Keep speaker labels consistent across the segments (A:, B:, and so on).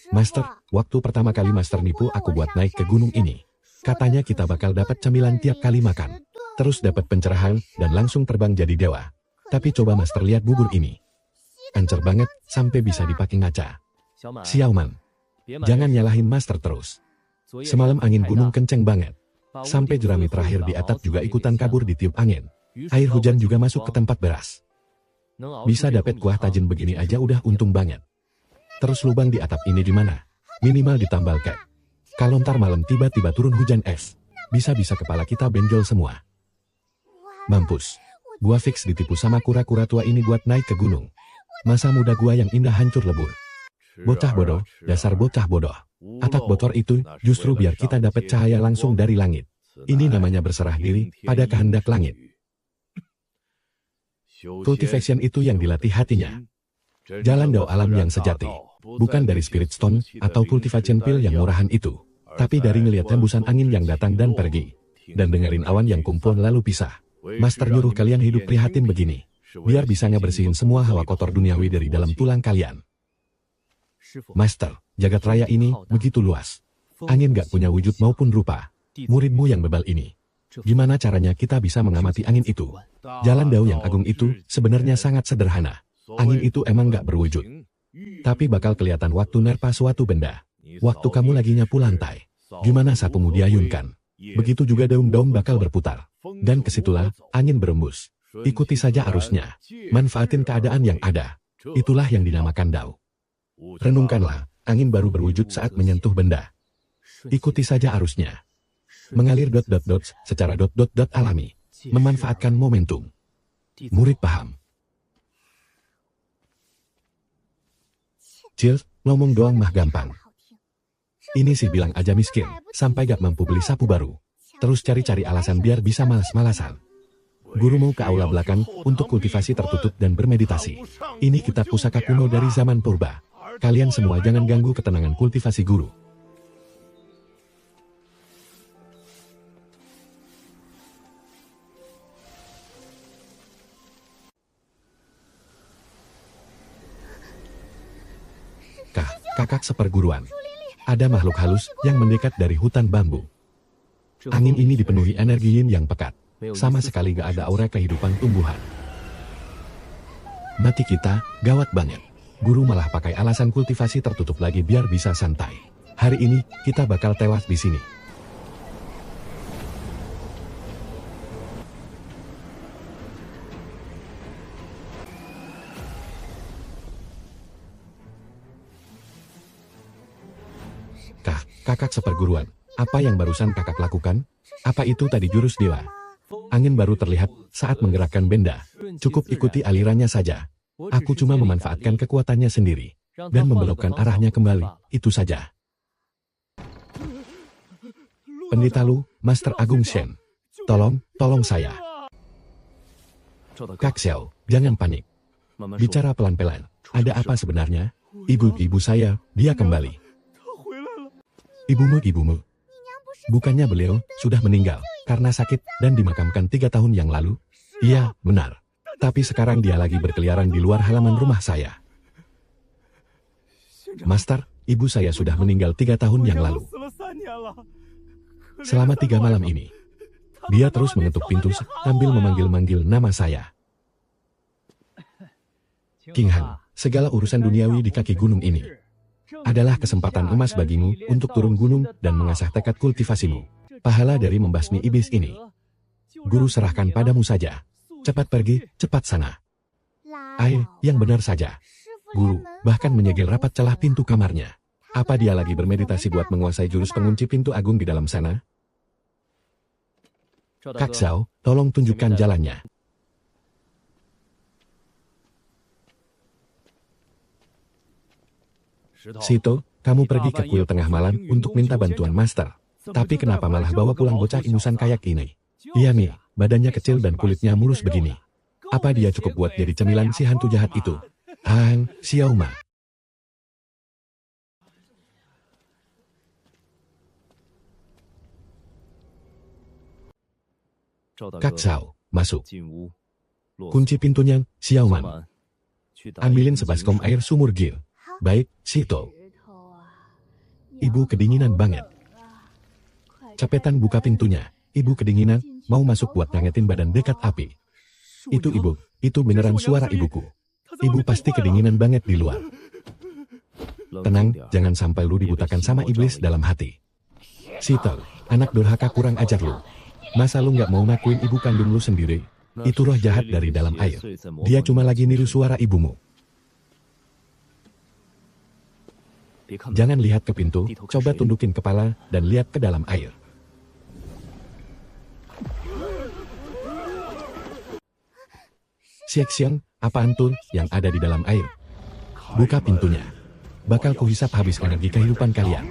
A: Master, waktu pertama kali Master nipu aku buat naik ke gunung ini. Katanya kita bakal dapat cemilan tiap kali makan. Terus dapat pencerahan dan langsung terbang jadi dewa. Tapi coba Master lihat bubur ini. Ancer banget sampai bisa dipakai ngaca. Xiaoman, jangan nyalahin Master terus. Semalam angin gunung kenceng banget. Sampai jerami terakhir di atap juga ikutan kabur ditiup angin. Air hujan juga masuk ke tempat beras. Bisa dapat kuah tajin begini aja udah untung banget. Terus lubang di atap ini di mana? Minimal ditambal kek. Kalau ntar malam tiba-tiba turun hujan es, bisa-bisa kepala kita benjol semua. Mampus. Gua fix ditipu sama kura-kura tua ini buat naik ke gunung. Masa muda gua yang indah hancur lebur. Bocah bodoh, dasar bocah bodoh. Atap bocor itu justru biar kita dapat cahaya langsung dari langit. Ini namanya berserah diri pada kehendak langit. Cultivation itu yang dilatih hatinya. Jalan dao alam yang sejati. Bukan dari spirit stone atau cultivation pill yang murahan itu. Tapi dari ngeliat hembusan angin yang datang dan pergi. Dan dengerin awan yang kumpul lalu pisah. Master nyuruh kalian hidup prihatin begini. Biar bisa ngebersihin semua hawa kotor duniawi dari dalam tulang kalian. Master, jagat raya ini begitu luas. Angin gak punya wujud maupun rupa. Muridmu yang bebal ini. Gimana caranya kita bisa mengamati angin itu? Jalan dao yang agung itu sebenarnya sangat sederhana. Angin itu emang gak berwujud. Tapi bakal kelihatan waktu nerpa suatu benda. Waktu kamu lagi nyapu lantai. Gimana sapumu diayunkan? Begitu juga daun-daun bakal berputar. Dan kesitulah angin berembus. Ikuti saja arusnya. Manfaatin keadaan yang ada. Itulah yang dinamakan dao. Renungkanlah, angin baru berwujud saat menyentuh benda. Ikuti saja arusnya. Mengalir secara alami. Memanfaatkan momentum. Murid paham. Cil, ngomong doang mah gampang. Ini sih bilang aja miskin, sampai gak mampu beli sapu baru. Terus cari-cari alasan biar bisa malas-malasan. Guru mau ke aula belakang untuk kultivasi tertutup dan bermeditasi. Ini kitab pusaka kuno dari zaman purba. Kalian semua jangan ganggu ketenangan kultivasi guru. Kakak seperguruan. Ada makhluk halus yang mendekat dari hutan bambu. Angin ini dipenuhi energi yin yang pekat. Sama sekali gak ada aura kehidupan tumbuhan. Mati kita, gawat banget. Guru malah pakai alasan kultivasi tertutup lagi biar bisa santai. Hari ini, kita bakal tewas di sini. Kakak seperguruan, apa yang barusan kakak lakukan? Apa itu tadi jurus dewa? Angin baru terlihat saat menggerakkan benda. Cukup ikuti alirannya saja. Aku cuma memanfaatkan kekuatannya sendiri. Dan membelokkan arahnya kembali, itu saja. Pendeta Lu, Master Agung Shen. Tolong saya. Kak Xiao, jangan panik. Bicara pelan-pelan. Ada apa sebenarnya? Ibu saya, dia kembali. Ibumu. Bukannya beliau sudah meninggal karena sakit dan dimakamkan 3 tahun yang lalu? Iya, benar. Tapi sekarang dia lagi berkeliaran di luar halaman rumah saya. Master, ibu saya sudah meninggal 3 tahun yang lalu. Selama 3 malam ini, dia terus mengetuk pintu sambil memanggil-manggil nama saya. King Han, segala urusan duniawi di kaki gunung ini adalah kesempatan emas bagimu untuk turun gunung dan mengasah tekad kultivasimu. Pahala dari membasmi iblis ini, guru serahkan padamu saja. Cepat pergi, cepat sana. Yang benar saja. Guru bahkan menyegel rapat celah pintu kamarnya. Apa dia lagi bermeditasi buat menguasai jurus pengunci pintu agung di dalam sana? Kak Xiao, tolong tunjukkan jalannya. Sito, kamu pergi ke kuil tengah malam untuk minta bantuan Master. Tapi kenapa malah bawa pulang bocah ingusan kayak ini? Iya Mi, badannya kecil dan kulitnya mulus begini. Apa dia cukup buat jadi cemilan si hantu jahat itu? Xiaoma. Kak Xiao, masuk. Kunci pintunya, Xiaoman. Ambilin sebaskom air sumur gil. Baik, Sito. Ibu kedinginan banget. Cepetan buka pintunya. Ibu kedinginan, mau masuk buat ngangetin badan dekat api. Itu ibu, itu beneran suara ibuku. Ibu pasti kedinginan banget di luar. Tenang, jangan sampai lu dibutakan sama iblis dalam hati. Sitel, anak durhaka kurang ajar lu. Masa lu nggak mau ngakuin ibu kandung lu sendiri? Itu roh jahat dari dalam air. Dia cuma lagi niru suara ibumu. Jangan lihat ke pintu, coba tundukin kepala dan lihat ke dalam air. Xiang, apaan tuh yang ada di dalam air? Buka pintunya. Bakal kuhisap habis energi kehidupan kalian.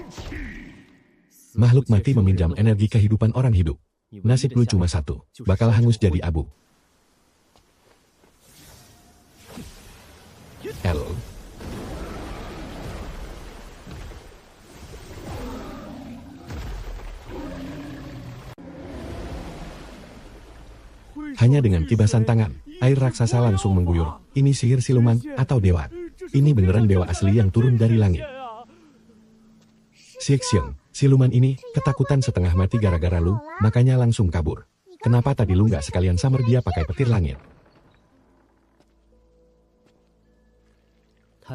A: Makhluk mati meminjam energi kehidupan orang hidup. Nasib lu cuma satu, bakal hangus jadi abu. L. Hanya dengan kibasan tangan, air raksasa langsung mengguyur. Ini sihir siluman atau dewa. Ini beneran dewa asli yang turun dari langit. Xiang, siluman ini ketakutan setengah mati gara-gara lu, makanya langsung kabur. Kenapa tadi lu nggak sekalian samar dia pakai petir langit?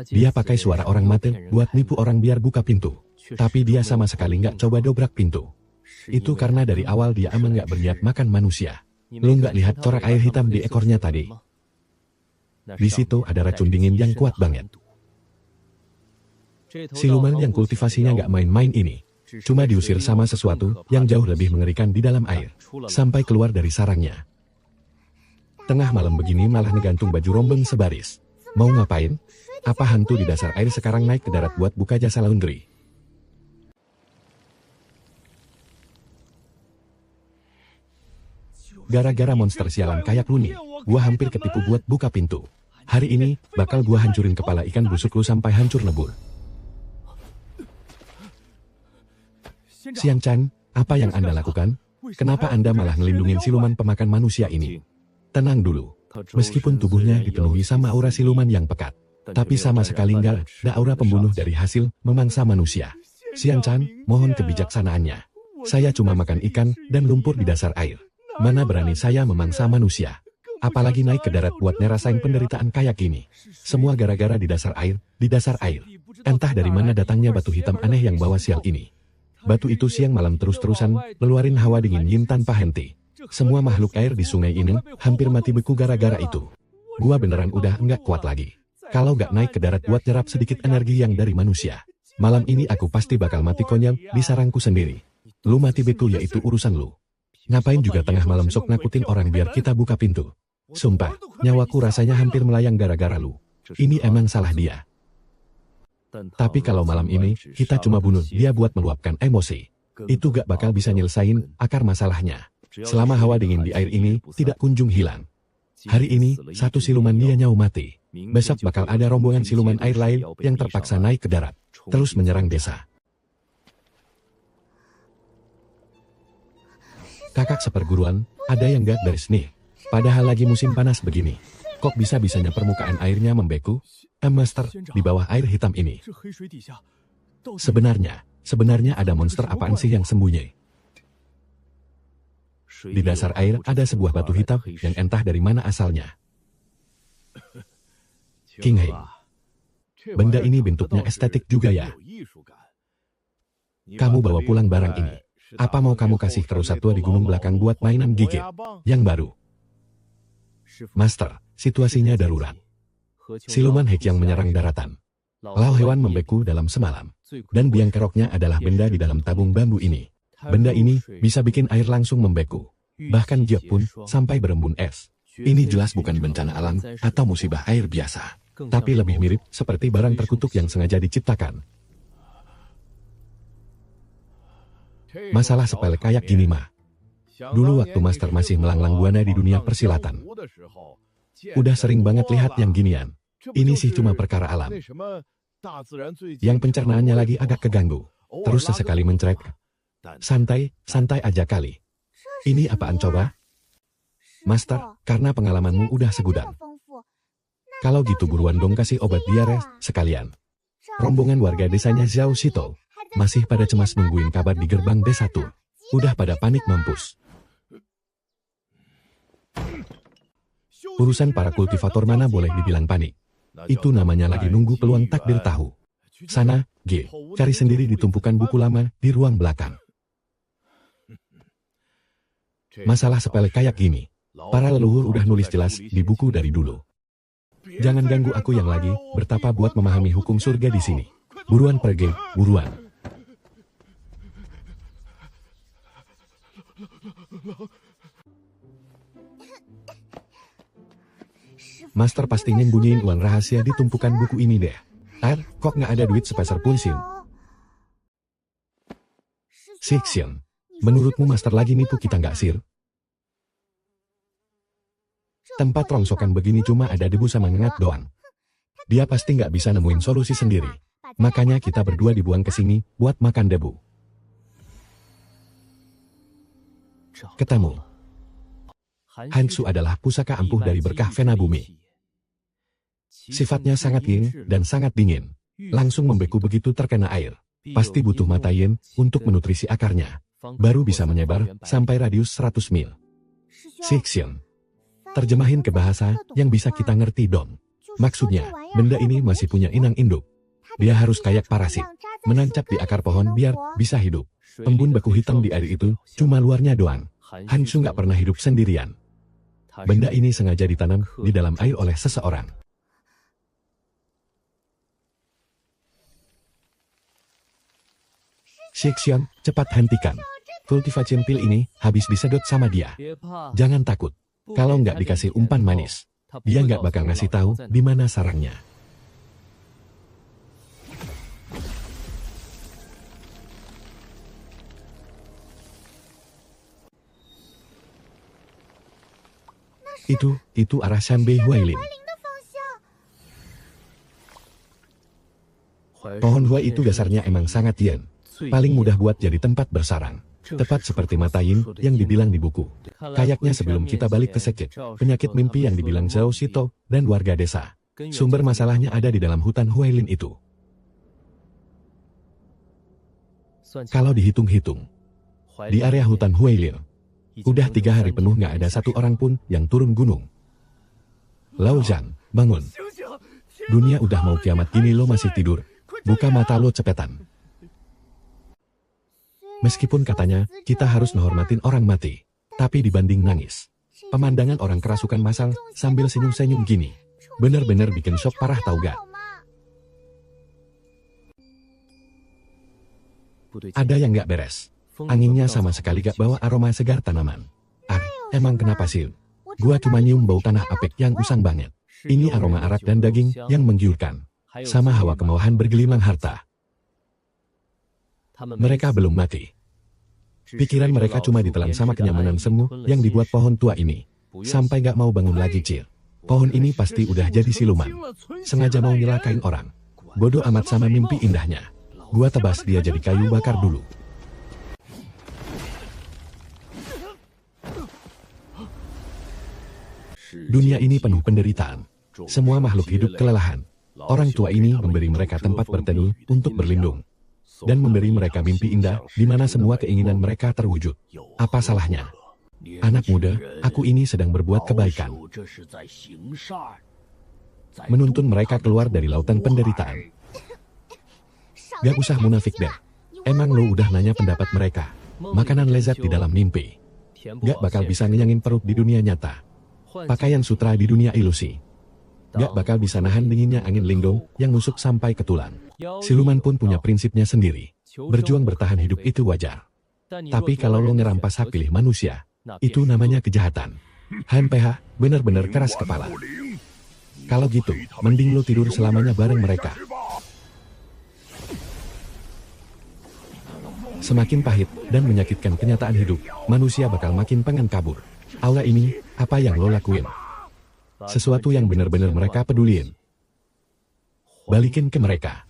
A: Dia pakai suara orang mati buat nipu orang biar buka pintu. Tapi dia sama sekali nggak coba dobrak pintu. Itu karena dari awal dia emang nggak berniat makan manusia. Lu nggak lihat corak air hitam di ekornya tadi? Di situ ada racun dingin yang kuat banget. Siluman yang kultivasinya nggak main-main ini, cuma diusir sama sesuatu yang jauh lebih mengerikan di dalam air, sampai keluar dari sarangnya. Tengah malam begini malah ngegantung baju rombeng sebaris. Mau ngapain? Apa hantu di dasar air sekarang naik ke darat buat buka jasa laundry? Gara-gara monster sialan kayak lu nih, gua hampir ketipu buat buka pintu. Hari ini, bakal gua hancurin kepala ikan busuk lu sampai hancur lebur. Xiang Chan, apa yang Anda lakukan? Kenapa Anda malah ngelindungin siluman pemakan manusia ini? Tenang dulu. Meskipun tubuhnya dipenuhi sama aura siluman yang pekat, tapi sama sekali nggak ada aura pembunuh dari hasil memangsa manusia. Xiang Chan, mohon kebijaksanaannya. Saya cuma makan ikan dan lumpur di dasar air. Mana berani saya memangsa manusia? Apalagi naik ke darat buat ngerasain penderitaan kayak gini. Semua gara-gara di dasar air, di dasar air. Entah dari mana datangnya batu hitam aneh yang bawa sial ini. Batu itu siang malam terus-terusan ngeluarin hawa dingin yin tanpa henti. Semua makhluk air di sungai ini hampir mati beku gara-gara itu. Gua beneran udah enggak kuat lagi. Kalau nggak naik ke darat buat nyerap sedikit energi yang dari manusia, malam ini aku pasti bakal mati konyol di sarangku sendiri. Lu mati beku yaitu urusan lu. Ngapain juga tengah malam sok nakutin orang biar kita buka pintu? Sumpah, nyawaku rasanya hampir melayang gara-gara lu. Ini emang salah dia. Tapi kalau malam ini, kita cuma bunuh dia buat meluapkan emosi. Itu gak bakal bisa nyelesain akar masalahnya. Selama hawa dingin di air ini tidak kunjung hilang. Hari ini, satu siluman dia nyawa mati. Besok bakal ada rombongan siluman air lain yang terpaksa naik ke darat, terus menyerang desa. Kakak seperguruan, ada yang gak beres nih. Padahal lagi musim panas begini. Kok bisa-bisanya permukaan airnya membeku? Master, di bawah air hitam ini. Sebenarnya ada monster apaan sih yang sembunyi? Di dasar air ada sebuah batu hitam yang entah dari mana asalnya. King Hei. Benda ini bentuknya estetik juga ya. Kamu bawa pulang barang ini. Apa mau kamu kasih ke rusa tua di gunung belakang buat mainan gigit? Yang baru. Master, situasinya darurat. Siluman Hek yang menyerang daratan. Lau hewan membeku dalam semalam. Dan biang keroknya adalah benda di dalam tabung bambu ini. Benda ini bisa bikin air langsung membeku. Bahkan Jiok pun sampai berembun es. Ini jelas bukan bencana alam atau musibah air biasa. Tapi lebih mirip seperti barang terkutuk yang sengaja diciptakan. Masalah sepele kayak gini mah. Dulu waktu Master masih melanglang buana di dunia persilatan. Udah sering banget lihat yang ginian. Ini sih cuma perkara alam. Yang pencernaannya lagi agak keganggu. Terus sesekali mencerek. Santai aja kali. Ini apaan coba? Master, karena pengalamanmu udah segudang. Kalau gitu buruan dong kasih obat diare sekalian. Rombongan warga desanya Xiao Shito masih pada cemas nungguin kabar di gerbang D1. Udah pada panik mampus. Urusan para kultivator mana boleh dibilang panik. Itu namanya lagi nunggu peluang takdir tahu. Sana, G, cari sendiri di tumpukan buku lama di ruang belakang. Masalah sepele kayak gini, para leluhur udah nulis jelas di buku dari dulu. Jangan ganggu aku yang lagi bertapa buat memahami hukum surga di sini. Buruan pergi, buruan. Master pasti nyembunyiin uang rahasia di tumpukan buku ini deh. Kok nggak ada duit sepeser pun sih? Section. Menurutmu Master lagi nipu kita nggak sir? Tempat rongsokan begini cuma ada debu sama ngengat doang. Dia pasti nggak bisa nemuin solusi sendiri. Makanya kita berdua dibuang ke sini buat makan debu. Ketemu. Hansu adalah pusaka ampuh dari berkah Vena bumi. Sifatnya sangat yin dan sangat dingin. Langsung membeku begitu terkena air. Pasti butuh mata yin untuk menutrisi akarnya. Baru bisa menyebar sampai radius 100 mil. Section. Terjemahin ke bahasa yang bisa kita ngerti dong. Maksudnya, benda ini masih punya inang induk. Dia harus kayak parasit. Menancap di akar pohon biar bisa hidup. Embun beku hitam di air itu cuma luarnya doang. Hansu nggak pernah hidup sendirian. Benda ini sengaja ditanam di dalam air oleh seseorang. Section, cepat hentikan. Kultivation pil ini habis disedot sama dia. Jangan takut. Kalau nggak dikasih umpan manis, dia nggak bakal ngasih tahu di mana sarangnya. Itu arah Shanbei Huailin. Pohon hua itu dasarnya emang sangat yin. Paling mudah buat jadi tempat bersarang. Tepat seperti mata yin yang dibilang di buku. Kayaknya sebelum kita balik ke sekte, penyakit mimpi yang dibilang Zhao Shito dan warga desa. Sumber masalahnya ada di dalam hutan Huailin itu. Kalau dihitung-hitung, di area hutan Huailin, udah 3 hari penuh nggak ada satu orang pun yang turun gunung. Lao Zhan, bangun. Dunia udah mau kiamat gini lo masih tidur. Buka mata lo cepetan. Meskipun katanya, kita harus menghormatin orang mati. Tapi dibanding nangis, pemandangan orang kerasukan masal sambil senyum-senyum gini, bener-bener bikin shock parah tau gak? Ada yang gak beres. Anginnya sama sekali gak bawa aroma segar tanaman. Emang kenapa sih? Gua cuma nyium bau tanah apek yang usang banget. Ini aroma arak dan daging yang menggiurkan. Sama hawa kemauan bergelimang harta. Mereka belum mati. Pikiran mereka cuma ditelan sama kenyamanan semu yang dibuat pohon tua ini. Sampai gak mau bangun lagi Cil. Pohon ini pasti udah jadi siluman. Sengaja mau nyelakain orang. Bodoh amat sama mimpi indahnya. Gua tebas dia jadi kayu bakar dulu. Dunia ini penuh penderitaan. Semua makhluk hidup kelelahan. Orang tua ini memberi mereka tempat berteduh untuk berlindung. Dan memberi mereka mimpi indah, di mana semua keinginan mereka terwujud. Apa salahnya? Anak muda, aku ini sedang berbuat kebaikan. Menuntun mereka keluar dari lautan penderitaan. Gak usah munafik deh. Emang lo udah nanya pendapat mereka? Makanan lezat di dalam mimpi. Gak bakal bisa ngenyangin perut di dunia nyata. Pakaian sutra di dunia ilusi. Gak bakal bisa nahan dinginnya angin lingdong yang nusuk sampai ke tulang. Siluman pun punya prinsipnya sendiri. Berjuang bertahan hidup itu wajar. Tapi kalau lo ngerampas hak pilih manusia, itu namanya kejahatan. HMPH benar-benar keras kepala. Kalau gitu, mending lo tidur selamanya bareng mereka. Semakin pahit dan menyakitkan kenyataan hidup, manusia bakal makin pengen kabur. Aula ini, apa yang lo lakuin? Sesuatu yang benar-benar mereka peduliin. Balikin ke mereka.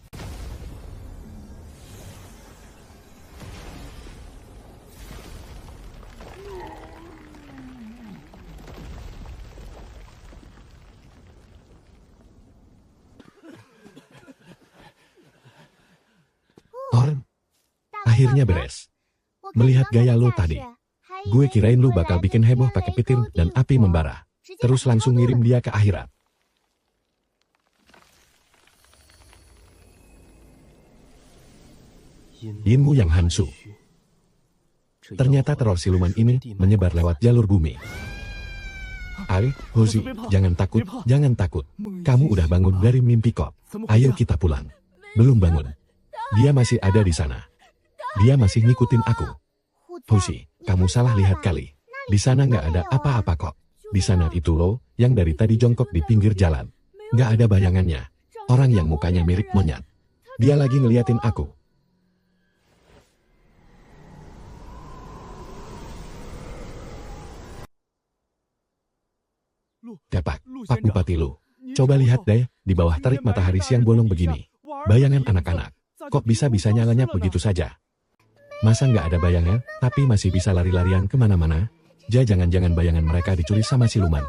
A: Akhirnya beres. Melihat gaya lo tadi, gue kirain lu bakal bikin heboh pakai petir dan api membara. Terus langsung ngirim dia ke akhirat. Yinmu yang Hansu. Ternyata teror siluman ini menyebar lewat jalur bumi. Hozi, jangan takut, jangan takut. Kamu udah bangun dari mimpi kok. Ayo kita pulang. Belum bangun. Dia masih ada di sana. Dia masih ngikutin aku. Hozi, kamu salah lihat kali. Di sana nggak ada apa-apa kok. Di sana itu lo, yang dari tadi jongkok di pinggir jalan. Nggak ada bayangannya. Orang yang mukanya mirip monyet. Dia lagi ngeliatin aku. Tepak, Pak Bupati lu. Coba lihat deh, di bawah terik matahari siang bolong begini. Bayangan anak-anak. Kok bisa-bisanya lenyap begitu saja? Masa nggak ada bayangan, tapi masih bisa lari-larian kemana-mana? Jangan-jangan bayangan mereka dicuri sama siluman.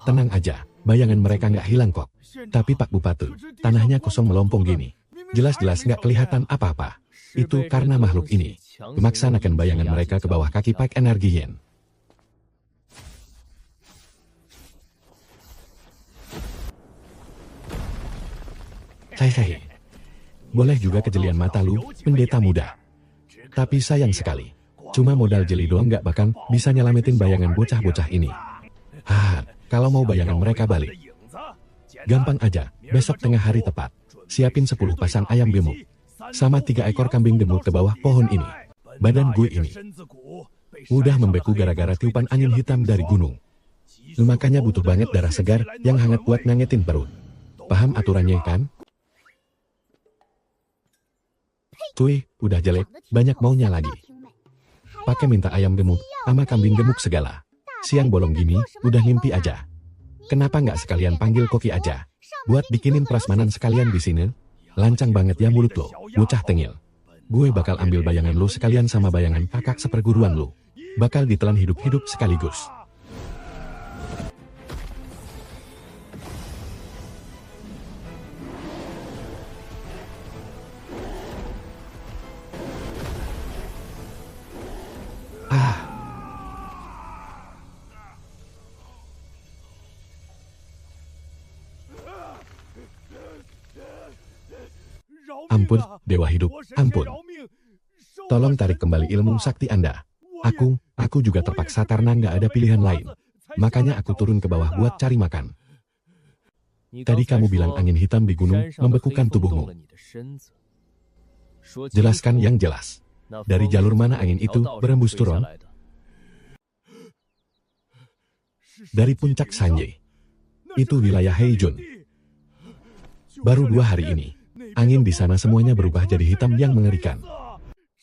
A: Tenang aja, bayangan mereka nggak hilang kok. Tapi Pak Bupati, tanahnya kosong melompong gini. Jelas-jelas nggak kelihatan apa-apa. Itu karena makhluk ini memaksanakan bayangan mereka ke bawah kaki Pak Energi Yin. Hehehe. Boleh juga kejelian mata lu, pendeta muda. Tapi sayang sekali. Cuma modal jeli doang nggak bakal bisa nyelamatin bayangan bocah-bocah ini. Kalau mau bayangan mereka balik. Gampang aja, besok tengah hari tepat. Siapin 10 pasang ayam gemuk. Sama 3 ekor kambing gemuk ke bawah pohon ini. Badan gue ini udah membeku gara-gara tiupan angin hitam dari gunung. Makanya butuh banget darah segar yang hangat buat ngangetin perut. Paham aturannya kan? Cuy, udah jelek, banyak maunya lagi. Pakai minta ayam gemuk, sama kambing gemuk segala. Siang bolong gini, udah ngimpi aja. Kenapa nggak sekalian panggil Koki aja? Buat bikinin prasmanan sekalian di sini. Lancang banget ya mulut lo, bocah tengil. Gue bakal ambil bayangan lo sekalian sama bayangan kakak seperguruan lo. Bakal ditelan hidup-hidup sekaligus. Ampun, Dewa Hidup, ampun. Tolong tarik kembali ilmu sakti Anda. Aku juga terpaksa karena nggak ada pilihan lain. Makanya aku turun ke bawah buat cari makan. Tadi kamu bilang angin hitam di gunung membekukan tubuhmu. Jelaskan yang jelas. Dari jalur mana angin itu berembus turun? Dari puncak Sanjay. Itu wilayah Heijun. Baru 2 hari ini. Angin di sana semuanya berubah jadi hitam yang mengerikan.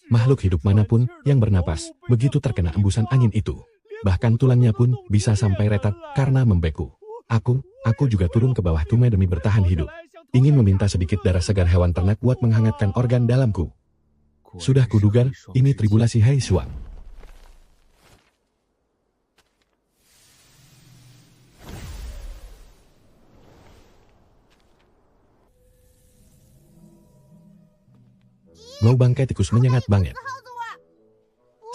A: Makhluk hidup manapun yang bernapas, begitu terkena embusan angin itu. Bahkan tulangnya pun bisa sampai retak karena membeku. Aku juga turun ke bawah tume demi bertahan hidup. Ingin meminta sedikit darah segar hewan ternak buat menghangatkan organ dalamku. Sudah kuduga, ini tribulasi Hai Suang. Bau bangkai tikus menyengat banget.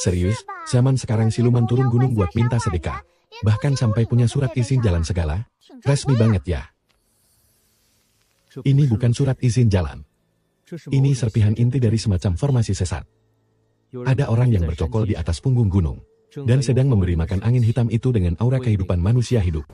A: Serius, zaman sekarang siluman turun gunung buat minta sedekah. Bahkan sampai punya surat izin jalan segala. Resmi banget ya. Ini bukan surat izin jalan. Ini serpihan inti dari semacam formasi sesat. Ada orang yang bercokol di atas punggung gunung. Dan sedang memberi makan angin hitam itu dengan aura kehidupan manusia hidup.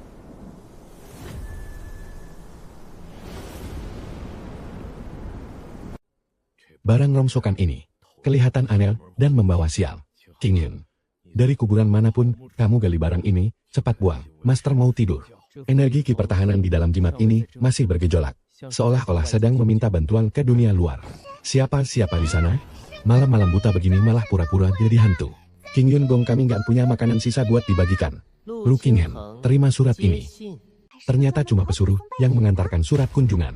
A: Barang rongsokan ini kelihatan aneh dan membawa sial. King Yun, dari kuburan manapun kamu gali barang ini, cepat buang. Master mau tidur. Energi ki pertahanan di dalam jimat ini masih bergejolak, seolah-olah sedang meminta bantuan ke dunia luar. Siapa di sana? Malam-malam buta begini malah pura-pura jadi hantu. King Yun Gong, kami nggak punya makanan sisa buat dibagikan. Lu King Hen, terima surat ini. Ternyata cuma pesuruh yang mengantarkan surat kunjungan.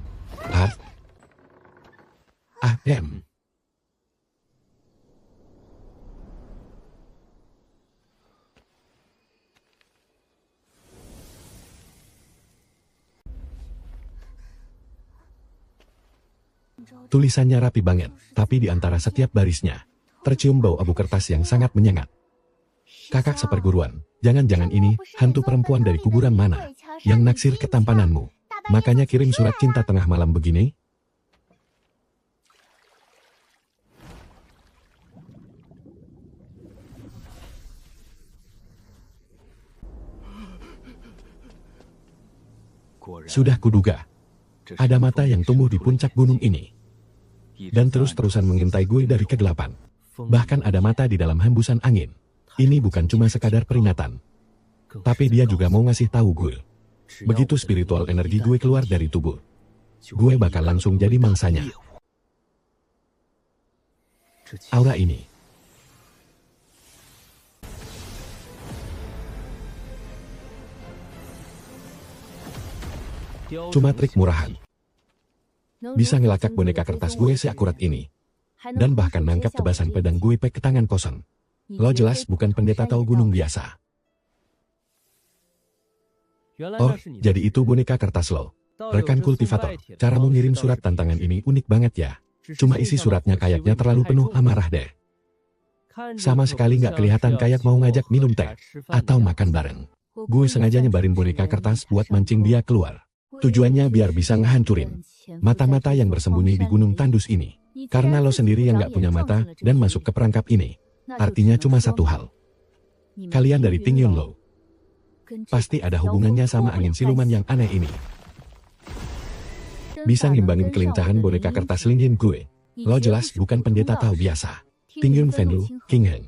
A: Tulisannya rapi banget, tapi di antara setiap barisnya, tercium bau abu kertas yang sangat menyengat. Kakak seperguruan, jangan-jangan ini hantu perempuan dari kuburan mana yang naksir ketampananmu. Makanya kirim surat cinta tengah malam begini? Sudah kuduga. Ada mata yang tumbuh di puncak gunung ini. Dan terus-terusan mengintai gue dari kegelapan. Bahkan ada mata di dalam hembusan angin. Ini bukan cuma sekadar peringatan. Tapi dia juga mau ngasih tahu gue. Begitu spiritual energi gue keluar dari tubuh, gue bakal langsung jadi mangsanya. Aura ini. Cuma trik murahan. Bisa ngelakak boneka kertas gue seakurat ini. Dan bahkan nangkap tebasan pedang gue ke tangan kosong. Lo jelas bukan pendeta tahu gunung biasa. Oh, jadi itu boneka kertas lo. Rekan kultivator, caramu ngirim surat tantangan ini unik banget ya. Cuma isi suratnya kayaknya terlalu penuh amarah deh. Sama sekali nggak kelihatan kayak mau ngajak minum teh atau makan bareng. Gue sengaja nyebarin boneka kertas buat mancing dia keluar. Tujuannya biar bisa ngehancurin mata-mata yang bersembunyi di gunung tandus ini. Karena lo sendiri yang nggak punya mata dan masuk ke perangkap ini. Artinya cuma satu hal. Kalian dari Tingyun Lo. Pasti ada hubungannya sama angin siluman yang aneh ini. Bisa ngimbangin kelincahan boneka kertas Lingyin gue. Lo jelas bukan pendeta tahu biasa. Tingyun Fenlu, King Heng.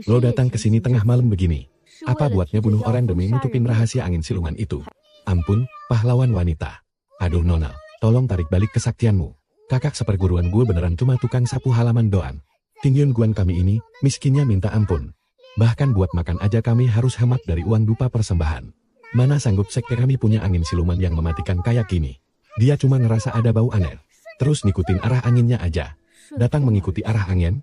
A: Lo datang ke sini tengah malam begini. Apa buatnya bunuh orang demi nutupin rahasia angin siluman itu? Ampun, pahlawan wanita. Aduh Nona, tolong tarik balik kesaktianmu. Kakak seperguruan gue beneran cuma tukang sapu halaman doang. Tingyun Guan kami ini, miskinnya minta ampun. Bahkan buat makan aja kami harus hemat dari uang dupa persembahan. Mana sanggup sekte kami punya angin siluman yang mematikan kayak gini. Dia cuma ngerasa ada bau aneh. Terus ngikutin arah anginnya aja. Datang mengikuti arah angin.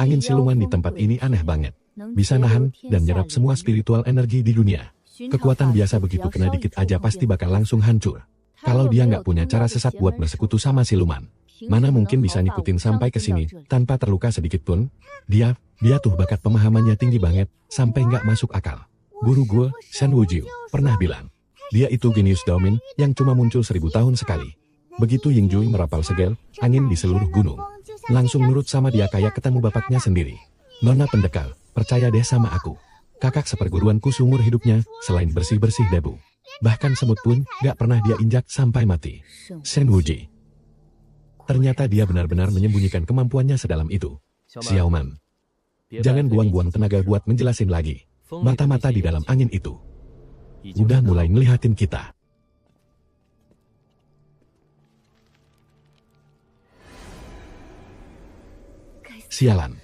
A: Angin siluman di tempat ini aneh banget. Bisa nahan dan nyerap semua spiritual energi di dunia. Kekuatan biasa begitu kena dikit aja pasti bakal langsung hancur. Kalau dia nggak punya cara sesat buat bersekutu sama siluman, mana mungkin bisa ngikutin sampai ke sini tanpa terluka sedikit pun? Dia tuh bakat pemahamannya tinggi banget, sampai nggak masuk akal. Guru gue, Shen Wujiu, pernah bilang, dia itu genius Daomin yang cuma muncul 1000 tahun sekali. Begitu Yingjui merapal segel, angin di seluruh gunung. Langsung nurut sama dia kayak ketemu bapaknya sendiri. Nona pendekar, percaya deh sama aku. Kakak seperguruanku seumur hidupnya, selain bersih-bersih debu. Bahkan semut pun gak pernah dia injak sampai mati. Shen Wuji. Ternyata dia benar-benar menyembunyikan kemampuannya sedalam itu. Xiaoman. Jangan buang-buang tenaga buat menjelasin lagi. Mata-mata di dalam angin itu udah mulai ngelihatin kita. Sialan.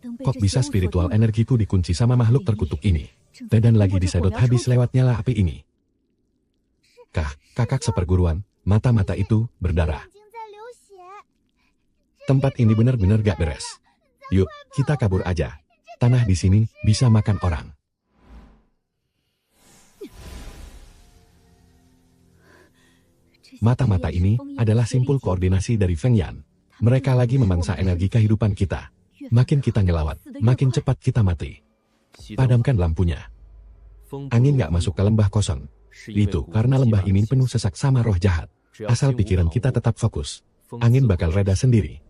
A: Kok bisa spiritual energiku dikunci sama makhluk terkutuk ini? Dan lagi disedot habis lewat nyala api ini. Kakak seperguruan, mata-mata itu berdarah. Tempat ini benar-benar gak beres. Yuk, kita kabur aja. Tanah di sini bisa makan orang. Mata-mata ini adalah simpul koordinasi dari Feng Yan. Mereka lagi memangsa energi kehidupan kita. Makin kita ngelawat, makin cepat kita mati. Padamkan lampunya. Angin gak masuk ke lembah kosong. Itu karena lembah ini penuh sesak sama roh jahat. Asal pikiran kita tetap fokus, angin bakal reda sendiri.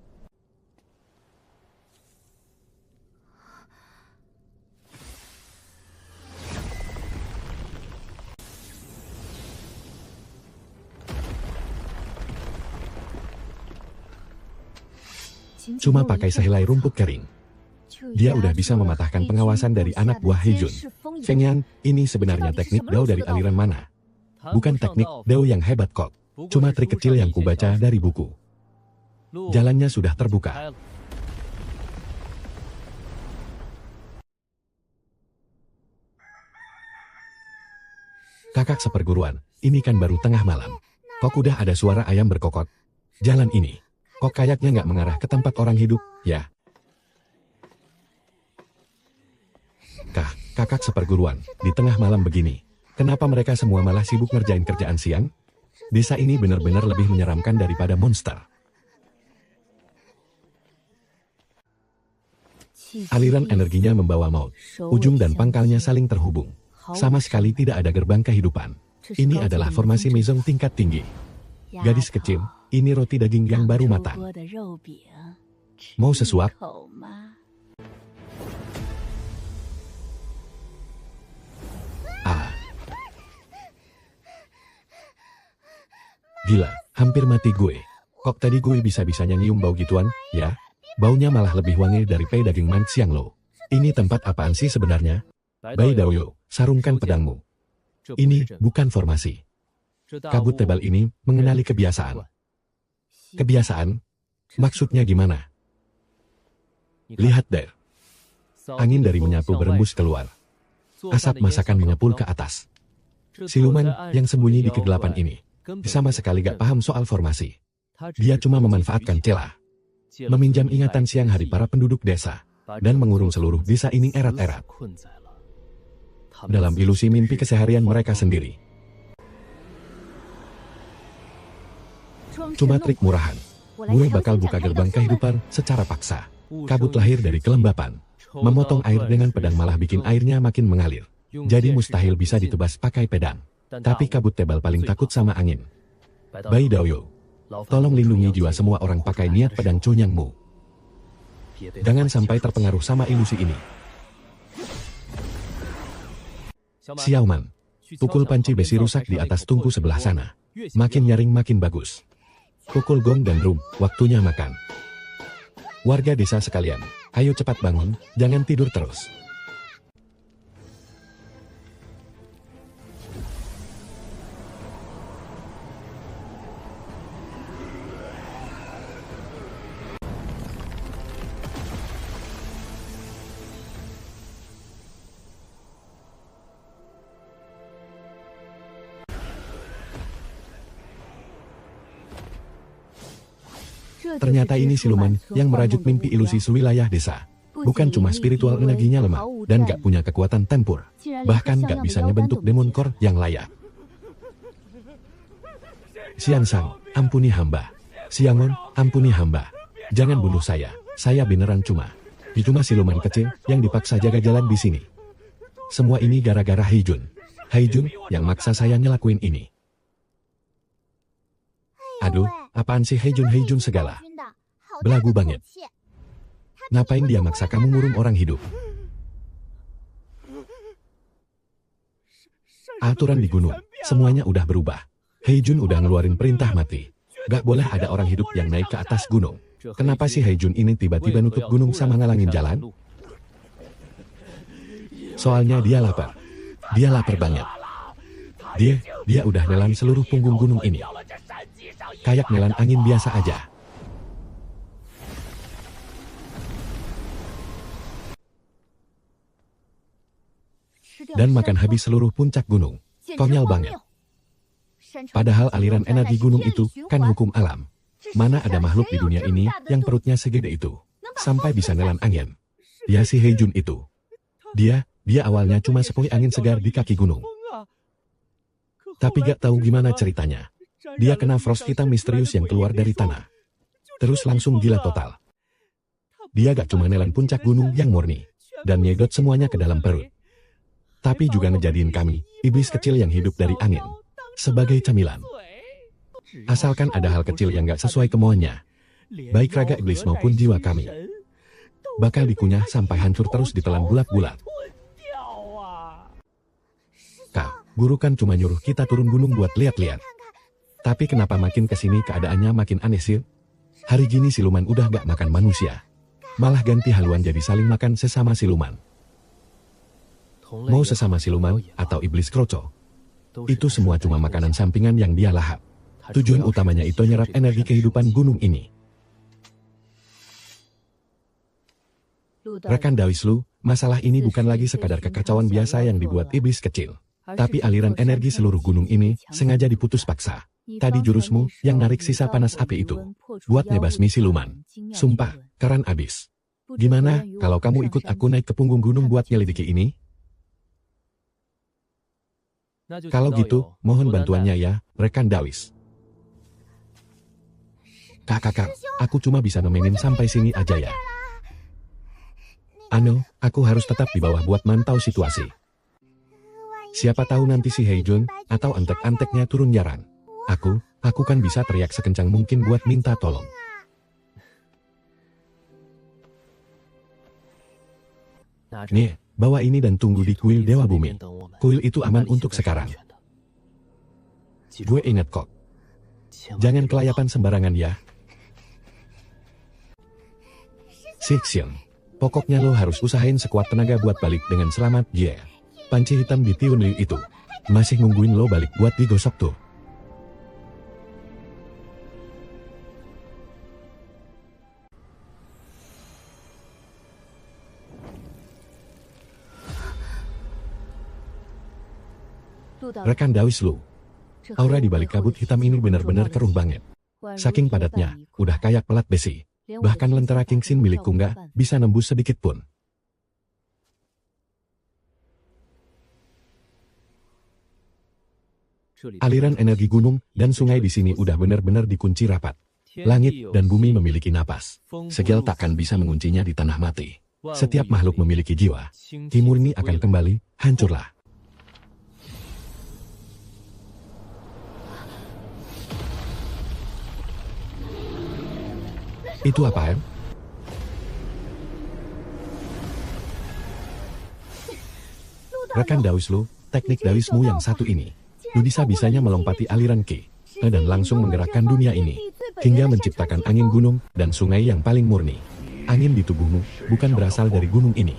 A: Cuma pakai sehelai rumput kering, dia udah bisa mematahkan pengawasan dari anak buah Heijun. Feng Yan, ini sebenarnya teknik Dao dari aliran mana? Bukan teknik Dao yang hebat kok. Cuma trik kecil yang kubaca dari buku. Jalannya sudah terbuka. Kakak seperguruan, ini kan baru tengah malam. Kok udah ada suara ayam berkokok? Jalan ini, kok kayaknya nggak mengarah ke tempat orang hidup, ya? Kakak seperguruan, di tengah malam begini, kenapa mereka semua malah sibuk ngerjain kerjaan siang? Desa ini benar-benar lebih menyeramkan daripada monster. Aliran energinya membawa maut. Ujung dan pangkalnya saling terhubung. Sama sekali tidak ada gerbang kehidupan. Ini adalah formasi mezong tingkat tinggi. Gadis kecil, ini roti daging yang baru matang. Mau sesuap? Ah. Gila, hampir mati gue. Kok tadi gue bisa-bisanya nyium bau gituan, ya? Baunya malah lebih wangi dari pai daging man siang lo. Ini tempat apaan sih sebenarnya? Bai Daoyo, sarungkan pedangmu. Ini bukan formasi. Kabut tebal ini mengenali kebiasaan. Kebiasaan? Maksudnya gimana? Lihat deh. Angin dari menyapu berembus keluar. Asap masakan mengepul ke atas. Siluman yang sembunyi di kegelapan ini sama sekali gak paham soal formasi. Dia cuma memanfaatkan celah. Meminjam ingatan siang hari para penduduk desa dan mengurung seluruh desa ini erat-erat dalam ilusi mimpi keseharian mereka sendiri. Cuma trik murahan. Gue bakal buka gerbang kehidupan secara paksa. Kabut lahir dari kelembapan. Memotong air dengan pedang malah bikin airnya makin mengalir. Jadi mustahil bisa ditebas pakai pedang. Tapi kabut tebal paling takut sama angin. Bai Daoyo, tolong lindungi jiwa semua orang pakai niat pedang conyangmu. Jangan sampai terpengaruh sama ilusi ini. Xiaoman, pukul panci besi rusak di atas tungku sebelah sana. Makin nyaring makin bagus. Pukul gong dan drum, waktunya makan. Warga desa sekalian, ayo cepat bangun, jangan tidur terus. Ternyata ini siluman yang merajut mimpi ilusi sewilayah desa. Bukan cuma spiritual energinya lemah dan gak punya kekuatan tempur. Bahkan gak bisa ngebentuk demon core yang layak. Xiangsang, ampuni hamba. Xiangon, ampuni hamba. Jangan bunuh saya beneran cuma siluman kecil yang dipaksa jaga jalan di sini. Semua ini gara-gara Heijun. Heijun yang maksa saya ngelakuin ini. Aduh, apaan sih Heijun segala? Belagu banget. Ngapain dia maksa kamu ngurung orang hidup? Aturan di gunung, semuanya udah berubah. Heijun udah ngeluarin perintah mati. Gak boleh ada orang hidup yang naik ke atas gunung. Kenapa sih Heijun ini tiba-tiba nutup gunung sama ngalangin jalan? Soalnya dia lapar. Dia lapar banget. Dia udah nelan seluruh punggung gunung ini. Kayak nelan angin biasa aja. Dan makan habis seluruh puncak gunung. Konyol banget. Padahal aliran energi gunung itu kan hukum alam. Mana ada makhluk di dunia ini yang perutnya segede itu sampai bisa nelan angin. Ya si Heijun itu. Dia awalnya cuma sepoi angin segar di kaki gunung. Tapi gak tahu gimana ceritanya. Dia kena frost hitam misterius yang keluar dari tanah. Terus langsung gila total. Dia gak cuma nelan puncak gunung yang murni dan nyedot semuanya ke dalam perut. Tapi juga ngejadiin kami, iblis kecil yang hidup dari angin, sebagai camilan. Asalkan ada hal kecil yang gak sesuai kemauannya, baik raga iblis maupun jiwa kami, bakal dikunyah sampai hancur terus ditelan bulat-bulat. Kak, guru kan cuma nyuruh kita turun gunung buat lihat-lihat. Tapi kenapa makin kesini keadaannya makin aneh sih? Hari gini siluman udah gak makan manusia. Malah ganti haluan jadi saling makan sesama siluman. Mau sesama siluman atau iblis kroco. Itu semua cuma makanan sampingan yang dia lahap. Tujuan utamanya itu nyerap energi kehidupan gunung ini. Rekan Dawislu, masalah ini bukan lagi sekadar kekacauan biasa yang dibuat iblis kecil. Tapi aliran energi seluruh gunung ini sengaja diputus paksa. Tadi jurusmu yang narik sisa panas api itu buat ngebasmi siluman. Sumpah, keren abis. Gimana kalau kamu ikut aku naik ke punggung gunung buat nyelidiki ini? Kalau gitu, mohon bantuannya ya, rekan Dawis. Kakak, aku cuma bisa nemenin sampai sini aja ya. Ano, aku harus tetap di bawah buat mantau situasi. Siapa tahu nanti si Heijun atau antek-anteknya turun jarang. Aku kan bisa teriak sekencang mungkin buat minta tolong. Nih, bawa ini dan tunggu di kuil Dewa Bumi. Kuil itu aman untuk sekarang. Gue ingat kok. Jangan kelayapan sembarangan ya. Sixion. Pokoknya lo harus usahain sekuat tenaga buat balik dengan selamat, yeah. Panci hitam di Tiun Liu itu masih nungguin lo balik buat digosok tuh. Rekan Dawis Lu, aura di balik kabut hitam ini benar-benar keruh banget. Saking padatnya, udah kayak pelat besi. Bahkan lentera Kingxin milikku nggak bisa nembus sedikit pun. Aliran energi gunung dan sungai di sini udah benar-benar dikunci rapat. Langit dan bumi memiliki napas. Segel takkan bisa menguncinya di tanah mati. Setiap makhluk memiliki jiwa. Ki murni akan kembali, hancurlah. Itu apa, Em? Rekan Dawis Lu, teknik Dawismu yang satu ini. Lu bisa-bisanya melompati aliran Ki, dan langsung menggerakkan dunia ini, hingga menciptakan angin gunung dan sungai yang paling murni. Angin di tubuhmu bukan berasal dari gunung ini.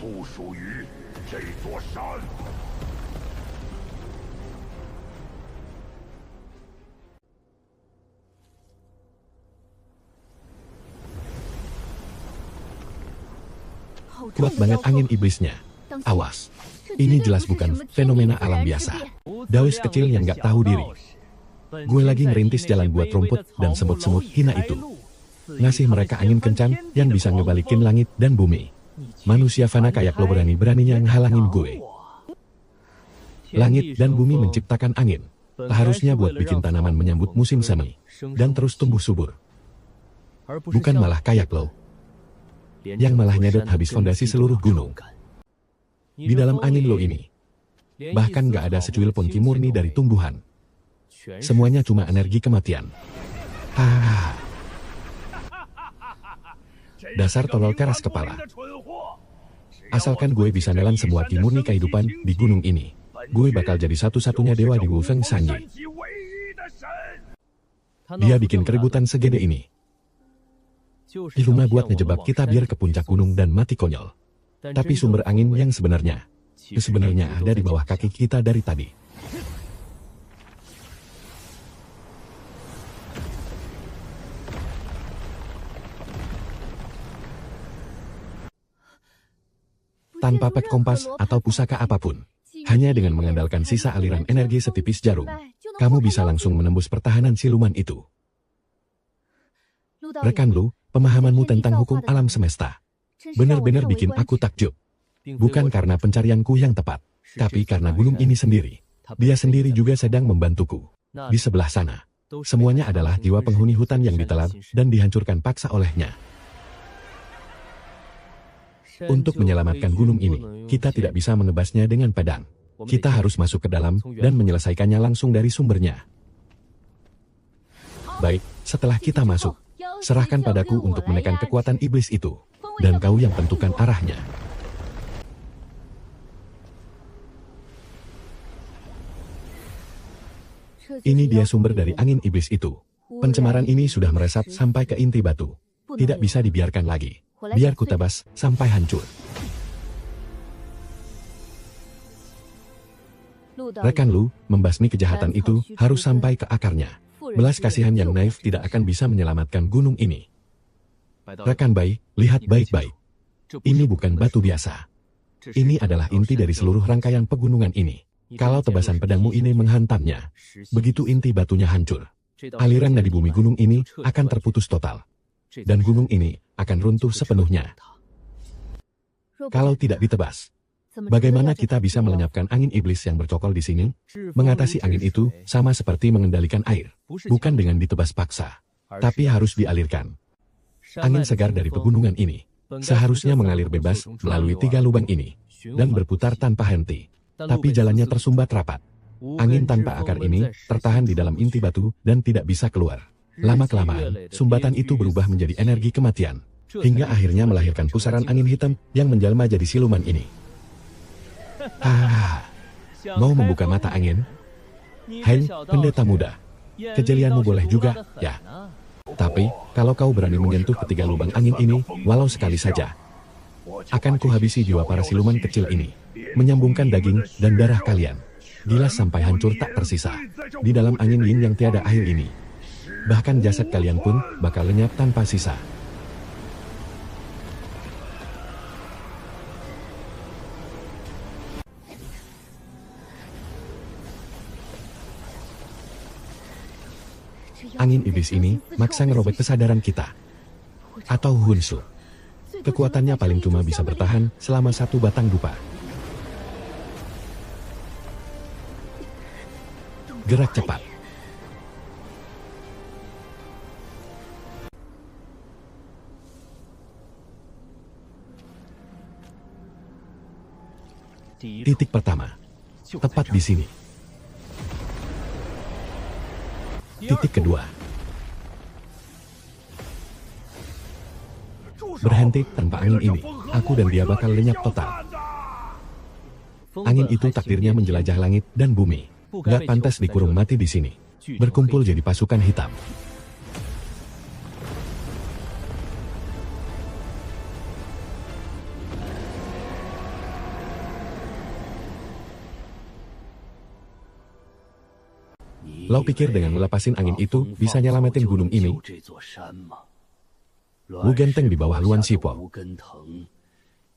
A: Kuat banget angin iblisnya. Awas. Ini jelas bukan fenomena alam biasa. Dawis kecil yang gak tahu diri. Gue lagi ngerintis jalan buat rumput dan semut-semut hina itu. Ngasih mereka angin kencang yang bisa ngebalikin langit dan bumi. Manusia fana kayak lo berani-beraninya ngehalangin gue. Langit dan bumi menciptakan angin. Harusnya buat bikin tanaman menyambut musim semi dan terus tumbuh subur. Bukan malah kayak lo, yang malah nyedot habis fondasi seluruh gunung. Di dalam angin lo ini, bahkan gak ada secuil pun ki murni dari tumbuhan. Semuanya cuma energi kematian. Dasar tolol keras kepala. Asalkan gue bisa nelan semua ki murni kehidupan di gunung ini, gue bakal jadi satu-satunya dewa di Wufeng Sanji. Dia bikin keributan segede ini. Cuma buat ngejebak kita biar ke puncak gunung dan mati konyol. Tapi sumber angin yang sebenarnya ada di bawah kaki kita dari tadi. Tanpa pet kompas atau pusaka apapun, hanya dengan mengandalkan sisa aliran energi setipis jarum, kamu bisa langsung menembus pertahanan siluman itu. Rekan Lu, pemahamanmu tentang hukum alam semesta benar-benar bikin aku takjub. Bukan karena pencarianku yang tepat, tapi karena gunung ini sendiri. Dia sendiri juga sedang membantuku. Di sebelah sana, semuanya adalah jiwa penghuni hutan yang ditelan dan dihancurkan paksa olehnya. Untuk menyelamatkan gunung ini, kita tidak bisa menebasnya dengan pedang. Kita harus masuk ke dalam dan menyelesaikannya langsung dari sumbernya. Baik, setelah kita masuk, serahkan padaku untuk menekan kekuatan iblis itu, dan kau yang tentukan arahnya. Ini dia sumber dari angin iblis itu. Pencemaran ini sudah meresap sampai ke inti batu. Tidak bisa dibiarkan lagi. Biar ku tebas sampai hancur. Rekan Lu, membasmi kejahatan itu harus sampai ke akarnya. Belas kasihan yang naif tidak akan bisa menyelamatkan gunung ini. Rekan Bai, lihat baik-baik. Ini bukan batu biasa. Ini adalah inti dari seluruh rangkaian pegunungan ini. Kalau tebasan pedangmu ini menghantamnya, begitu inti batunya hancur, aliran nadi bumi gunung ini akan terputus total. Dan gunung ini akan runtuh sepenuhnya. Kalau tidak ditebas, bagaimana kita bisa melenyapkan angin iblis yang bercokol di sini? Mengatasi angin itu sama seperti mengendalikan air, bukan dengan ditebas paksa, tapi harus dialirkan. Angin segar dari pegunungan ini Seharusnya mengalir bebas melalui 3 lubang ini dan berputar tanpa henti. Tapi jalannya tersumbat rapat. Angin tanpa akar ini tertahan di dalam inti batu dan tidak bisa keluar. Lama-kelamaan, sumbatan itu berubah menjadi energi kematian. Hingga akhirnya melahirkan pusaran angin hitam yang menjelma jadi siluman ini. Mau membuka mata angin? Heng, pendeta muda. Kejelianmu boleh juga, ya. Tapi, kalau kau berani menyentuh ketiga lubang angin ini, walau sekali saja, akan kuhabisi jiwa para siluman kecil ini, menyambungkan daging dan darah kalian. Gilas sampai hancur tak tersisa. Di dalam angin yin yang tiada akhir ini. Bahkan jasad kalian pun bakal lenyap tanpa sisa. Angin iblis ini maksa ngerobek kesadaran kita. Atau Hunsu. Kekuatannya paling cuma bisa bertahan selama 1 batang dupa. Gerak cepat. Titik pertama. Tepat di sini. Titik kedua. Berhenti tanpa angin ini, aku dan dia bakal lenyap total. Angin itu takdirnya menjelajah langit dan bumi. Gak pantas dikurung mati di sini. Berkumpul jadi pasukan hitam. Lo pikir dengan melepasin angin itu bisa nyelamatin gunung ini? Wu Genteng di bawah Luan Sipo.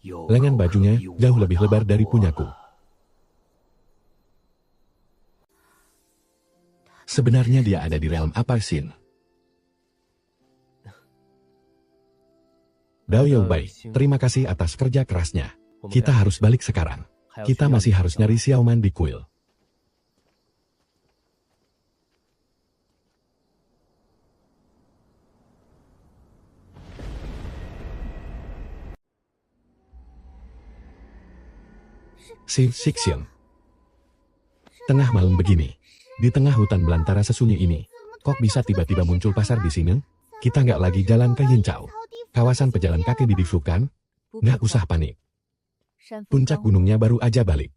A: Lengan bajunya jauh lebih lebar dari punyaku. Sebenarnya dia ada di realm Aparsin. Dao Youbai, terima kasih atas kerja kerasnya. Kita harus balik sekarang. Kita masih harus nyari Xiaoman di kuil. Si Xixian. Tengah malam begini, di tengah hutan belantara sesunyi ini, kok bisa tiba-tiba muncul pasar di sini? Kita nggak lagi jalan ke Yincao. Kawasan pejalan kaki di Difu kan? Nggak usah panik. Puncak gunungnya baru aja balik.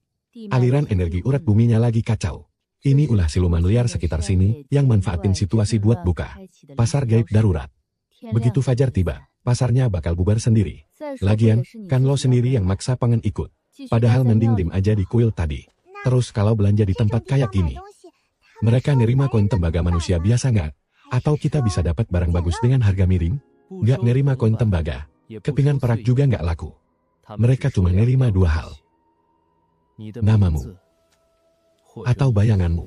A: Aliran energi urat buminya lagi kacau. Ini ulah siluman liar sekitar sini yang manfaatin situasi buat buka pasar gaib darurat. Begitu fajar tiba, pasarnya bakal bubar sendiri. Lagian, kan lo sendiri yang maksa pengen ikut. Padahal mending dim aja di kuil tadi. Terus kalau belanja di tempat kayak gini, mereka nerima koin tembaga manusia biasa nggak? Atau kita bisa dapat barang bagus dengan harga miring? Nggak nerima koin tembaga, kepingan perak juga nggak laku. Mereka cuma nerima 2 hal. Namamu atau bayanganmu.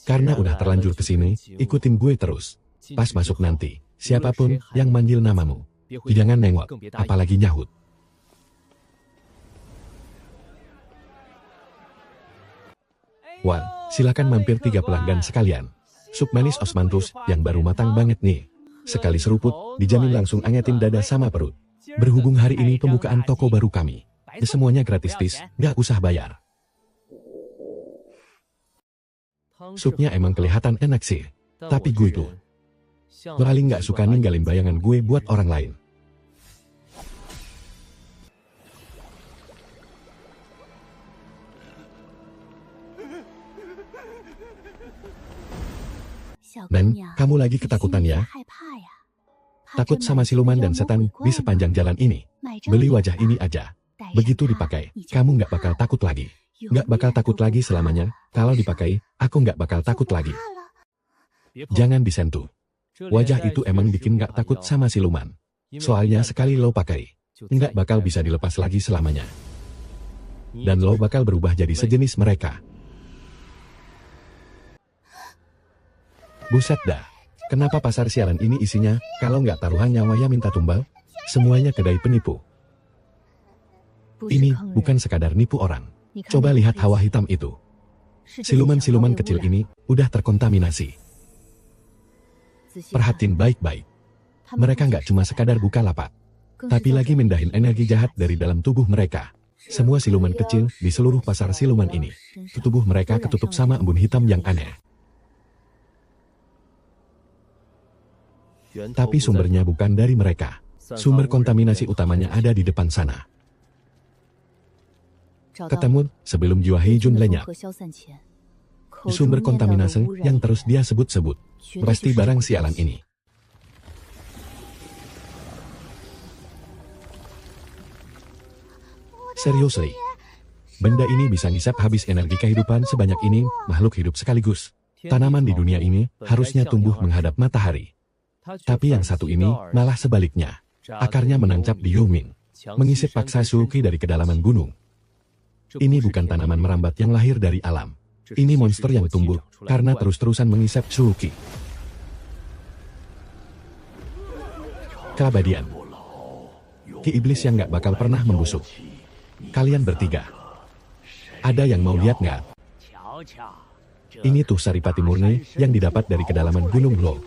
A: Karena udah terlanjur kesini, ikutin gue terus. Pas masuk nanti, siapapun yang manggil namamu, jangan nengok, apalagi nyahut. Wah, silakan mampir 3 pelanggan sekalian. Sup manis osmanthus yang baru matang banget nih. Sekali seruput, dijamin langsung angetin dada sama perut. Berhubung hari ini pembukaan toko baru kami. Semuanya gratis tis, nggak usah bayar. Supnya emang kelihatan enak sih. Tapi gue tuh paling nggak suka ninggalin bayangan gue buat orang lain. Dan, kamu lagi ketakutan ya? Takut sama siluman dan setan di sepanjang jalan ini. Beli wajah ini aja. Begitu dipakai, kamu nggak bakal takut lagi. Nggak bakal takut lagi selamanya. Kalau dipakai, aku nggak bakal takut lagi. Jangan disentuh. Wajah itu emang bikin nggak takut sama siluman. Soalnya sekali lo pakai, nggak bakal bisa dilepas lagi selamanya. Dan lo bakal berubah jadi sejenis mereka. Buset dah, kenapa pasar sialan ini isinya, kalau nggak taruhan nyawa ya minta tumbal? Semuanya kedai penipu. Ini bukan sekadar nipu orang. Coba lihat hawa hitam itu. Siluman-siluman kecil ini udah terkontaminasi. Perhatiin baik-baik. Mereka nggak cuma sekadar buka lapak, tapi lagi mindahin energi jahat dari dalam tubuh mereka. Semua siluman kecil di seluruh pasar siluman ini, tubuh mereka ketutup sama embun hitam yang aneh. Tapi sumbernya bukan dari mereka. Sumber kontaminasi utamanya ada di depan sana. Ketemu sebelum Jiwa Heijun lenyap. Sumber kontaminasi yang terus dia sebut-sebut. Pasti barang sialan ini. Seriously. Benda ini bisa ngisap habis energi kehidupan sebanyak ini, makhluk hidup sekaligus. Tanaman di dunia ini harusnya tumbuh menghadap matahari. Tapi yang satu ini malah sebaliknya. Akarnya menancap di Yongmin, mengisip paksa Suki dari kedalaman gunung. Ini bukan tanaman merambat yang lahir dari alam. Ini monster yang tumbuh karena terus-terusan mengisap Suki. Keabadian. Ki iblis yang gak bakal pernah membusuk. Kalian bertiga. Ada yang mau lihat nggak? Ini tuh saripati murni yang didapat dari kedalaman gunung Lo.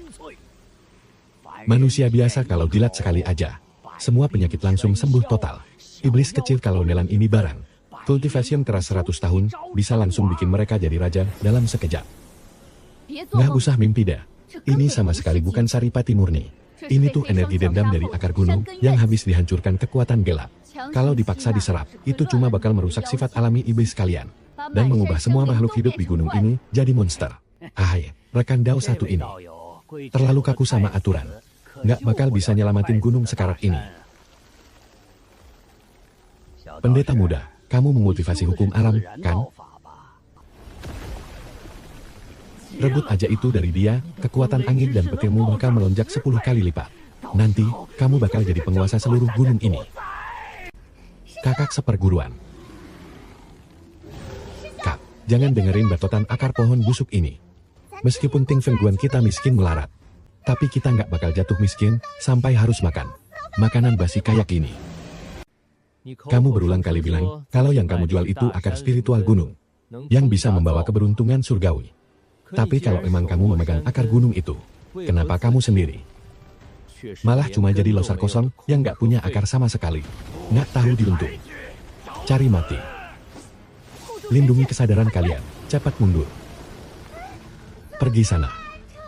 A: Manusia biasa kalau jilat sekali aja, semua penyakit langsung sembuh total. Iblis kecil kalau nelan ini barang. Cultivation keras 100 tahun, bisa langsung bikin mereka jadi raja dalam sekejap. Nggak usah mimpi dah. Ini sama sekali bukan saripati murni. Ini tuh energi dendam dari akar gunung yang habis dihancurkan kekuatan gelap. Kalau dipaksa diserap, itu cuma bakal merusak sifat alami iblis kalian. Dan mengubah semua makhluk hidup di gunung ini jadi monster. Ahai, rekan Dao satu ini. Terlalu kaku sama aturan. Nggak bakal bisa nyelamatin gunung sekarat ini. Pendeta muda, kamu memotivasi hukum aram, kan? Rebut aja itu dari dia, kekuatan angin dan petirmu bakal melonjak 10 kali lipat. Nanti, kamu bakal jadi penguasa seluruh gunung ini. Kakak seperguruan. Kak, jangan dengerin batotan akar pohon busuk ini. Meskipun Ting Fengguan kita miskin melarat, tapi kita nggak bakal jatuh miskin sampai harus makan makanan basi kayak ini. Kamu berulang kali bilang kalau yang kamu jual itu akar spiritual gunung, yang bisa membawa keberuntungan surgawi. Tapi kalau emang kamu memegang akar gunung itu, kenapa kamu sendiri malah cuma jadi losar kosong yang nggak punya akar sama sekali? Nggak tahu diuntung. Cari mati. Lindungi kesadaran kalian. Cepat mundur. Pergi sana.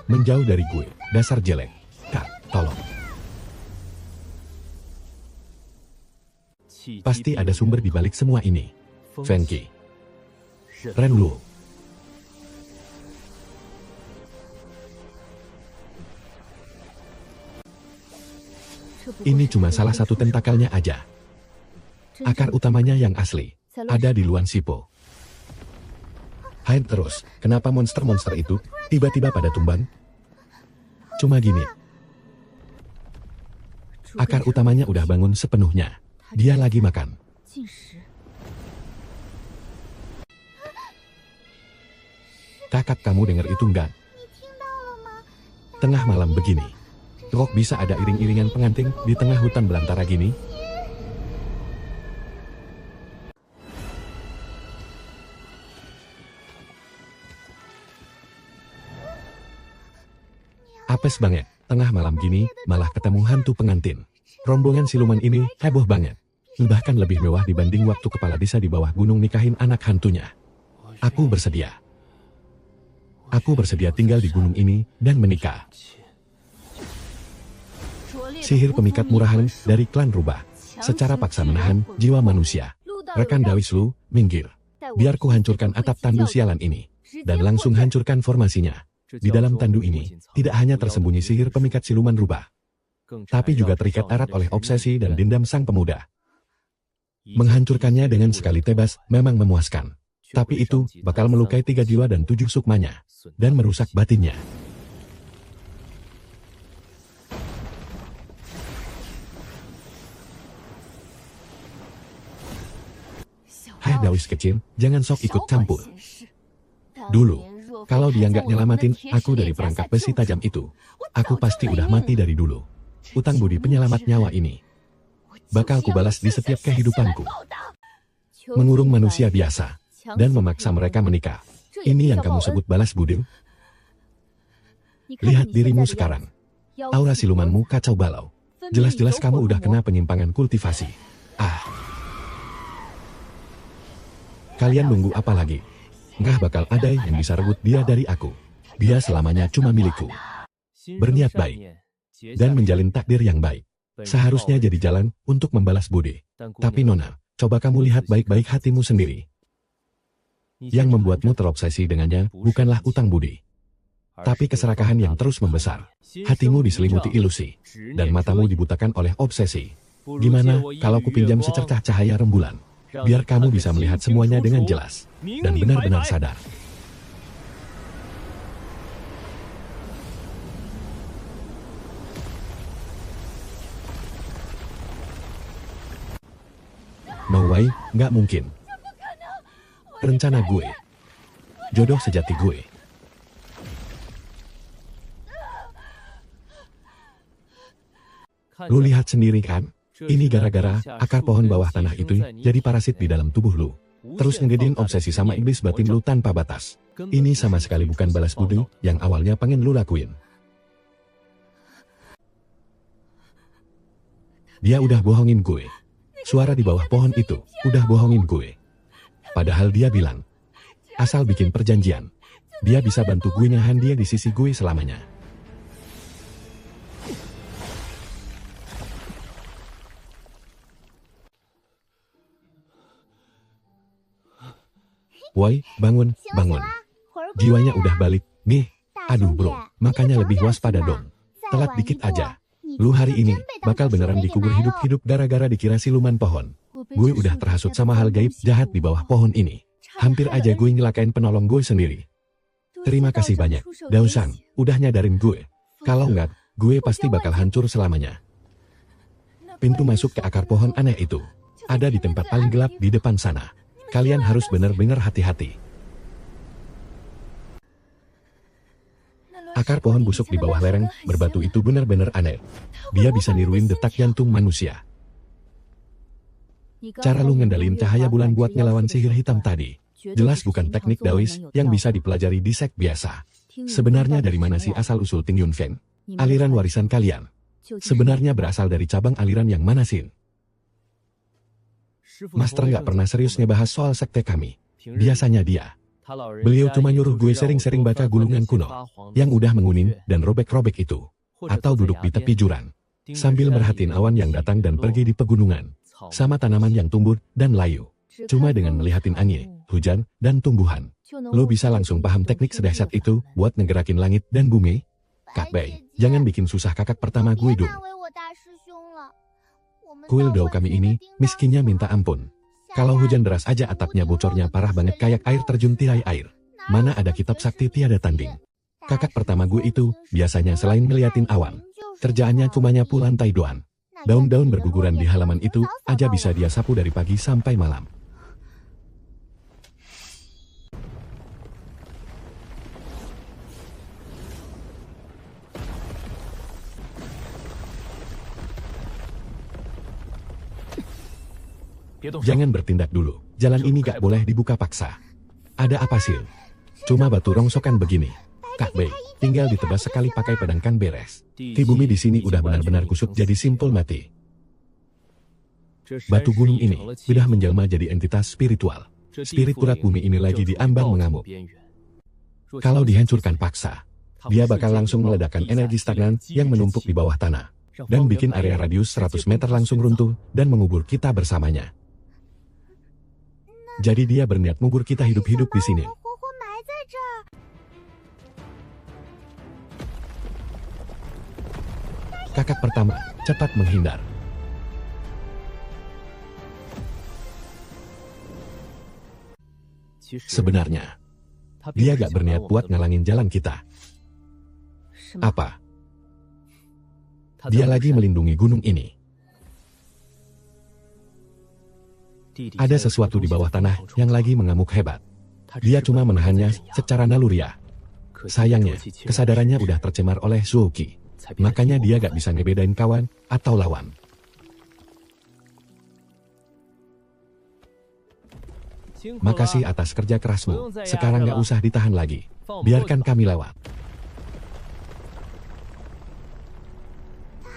A: Menjauh dari gue. Dasar jelek. Kak, tolong. Pasti ada sumber di balik semua ini. Fengqi. Renluo. Ini cuma salah satu tentakelnya aja. Akar utamanya yang asli ada di Luan Sipo. Hai terus, kenapa monster-monster itu tiba-tiba pada tumbang? Cuma gini. Akar utamanya udah bangun sepenuhnya. Dia lagi makan. Kakak kamu dengar itu enggak? Tengah malam begini, kok bisa ada iring-iringan pengantin di tengah hutan belantara gini? Apes banget, tengah malam gini malah ketemu hantu pengantin. Rombongan siluman ini heboh banget. Bahkan lebih mewah dibanding waktu kepala desa di bawah gunung nikahin anak hantunya. Aku bersedia. Aku bersedia tinggal di gunung ini dan menikah. Sihir pemikat murahan dari klan rubah secara paksa menahan jiwa manusia. Rekan Dawis Lu, minggir. Biar ku hancurkan atap tandu sialan ini. Dan langsung hancurkan formasinya. Di dalam tandu ini, tidak hanya tersembunyi sihir pemikat siluman rubah, tapi juga terikat erat oleh obsesi dan dendam sang pemuda. Menghancurkannya dengan sekali tebas memang memuaskan. Tapi itu bakal melukai 3 jiwa dan 7 sukmanya. Dan merusak batinnya. Hai Dawis kecil, jangan sok ikut campur. Dulu, kalau dia nggak nyelamatin aku dari perangkap besi tajam itu, aku pasti udah mati dari dulu. Utang budi penyelamat nyawa ini bakal kubalas di setiap kehidupanku. Mengurung manusia biasa dan memaksa mereka menikah. Ini yang kamu sebut balas budi? Lihat dirimu sekarang. Aura silumanmu kacau balau. Jelas-jelas kamu udah kena penyimpangan kultivasi. Ah. Kalian nunggu apa lagi? Nggak bakal ada yang bisa rebut dia dari aku. Dia selamanya cuma milikku. Berniat baik dan menjalin takdir yang baik. Seharusnya jadi jalan untuk membalas budi. Tapi Nona, coba kamu lihat baik-baik hatimu sendiri. Yang membuatmu terobsesi dengannya bukanlah utang budi, tapi keserakahan yang terus membesar. Hatimu diselimuti ilusi, dan matamu dibutakan oleh obsesi. Gimana kalau kupinjam secercah cahaya rembulan, biar kamu bisa melihat semuanya dengan jelas, dan benar-benar sadar. No way, nggak mungkin. Rencana gue. Jodoh sejati gue. Lu lihat sendiri kan? Ini gara-gara akar pohon bawah tanah itu jadi parasit di dalam tubuh lu. Terus ngegedein obsesi sama iblis batin lu tanpa batas. Ini sama sekali bukan balas budi yang awalnya pengen lu lakuin. Dia udah bohongin gue. Suara di bawah pohon itu udah bohongin gue. Padahal dia bilang, asal bikin perjanjian, dia bisa bantu gue nahan dia di sisi gue selamanya. Woi, bangun, bangun. Jiwanya udah balik, nih. Aduh bro, makanya lebih waspada dong. Telat dikit aja. Lu hari ini bakal beneran dikubur hidup-hidup gara-gara dikira siluman pohon. Gue udah terhasut sama hal gaib jahat di bawah pohon ini. Hampir aja gue nyelakain penolong gue sendiri. Terima kasih banyak, Daosang, udah nyadarin gue. Kalau enggak, gue pasti bakal hancur selamanya. Pintu masuk ke akar pohon aneh itu ada di tempat paling gelap di depan sana. Kalian harus benar-benar hati-hati. Akar pohon busuk di bawah lereng berbatu itu benar-benar aneh. Dia bisa niruin detak jantung manusia. Cara lu ngendalin cahaya bulan buat ngelawan sihir hitam tadi, jelas bukan teknik Daois yang bisa dipelajari di sek biasa. Sebenarnya dari mana sih asal-usul Ting Yun Feng? Aliran warisan kalian sebenarnya berasal dari cabang aliran yang mana sih? Master nggak pernah serius ngebahas soal sekte kami. Biasanya beliau cuma nyuruh gue sering-sering baca gulungan kuno yang udah menguning dan robek-robek itu, atau duduk di tepi jurang sambil merhatiin awan yang datang dan pergi di pegunungan, sama tanaman yang tumbuh dan layu. Cuma dengan melihatin angin, hujan, dan tumbuhan, lo bisa langsung paham teknik sedahsyat itu buat ngegerakin langit dan bumi. Kak Bei, jangan bikin susah kakak pertama gue dong. Kuil Dao kami ini miskinnya minta ampun. Kalau hujan deras aja atapnya bocornya parah banget kayak air terjun tirai air. Mana ada kitab sakti tiada tanding. Kakak pertama gue itu biasanya selain ngeliatin awan, kerjaannya cuma nyapu lantai doang. Daun-daun berguguran di halaman itu aja bisa dia sapu dari pagi sampai malam. Jangan bertindak dulu. Jalan ini gak boleh dibuka paksa. Ada apa sih? Cuma batu rongsokan begini. Kak Bei, tinggal ditebas sekali pakai pedang kan beres. Di bumi di sini udah benar-benar kusut jadi simpul mati. Batu gunung ini udah menjelma jadi entitas spiritual. Spirit urat bumi ini lagi diambang mengamuk. Kalau dihancurkan paksa, dia bakal langsung meledakkan energi stagnan yang menumpuk di bawah tanah dan bikin area radius 100 meter langsung runtuh dan mengubur kita bersamanya. Jadi dia berniat ngubur kita hidup-hidup di sini. Kakak pertama, cepat menghindar. Sebenarnya, dia gak berniat buat ngalangin jalan kita. Apa? Dia lagi melindungi gunung ini. Ada sesuatu di bawah tanah yang lagi mengamuk hebat. Dia cuma menahannya secara naluriah. Sayangnya, kesadarannya udah tercemar oleh Zhuoqi. Makanya dia gak bisa ngebedain kawan atau lawan. Makasih atas kerja kerasmu. Sekarang gak usah ditahan lagi. Biarkan kami lewat.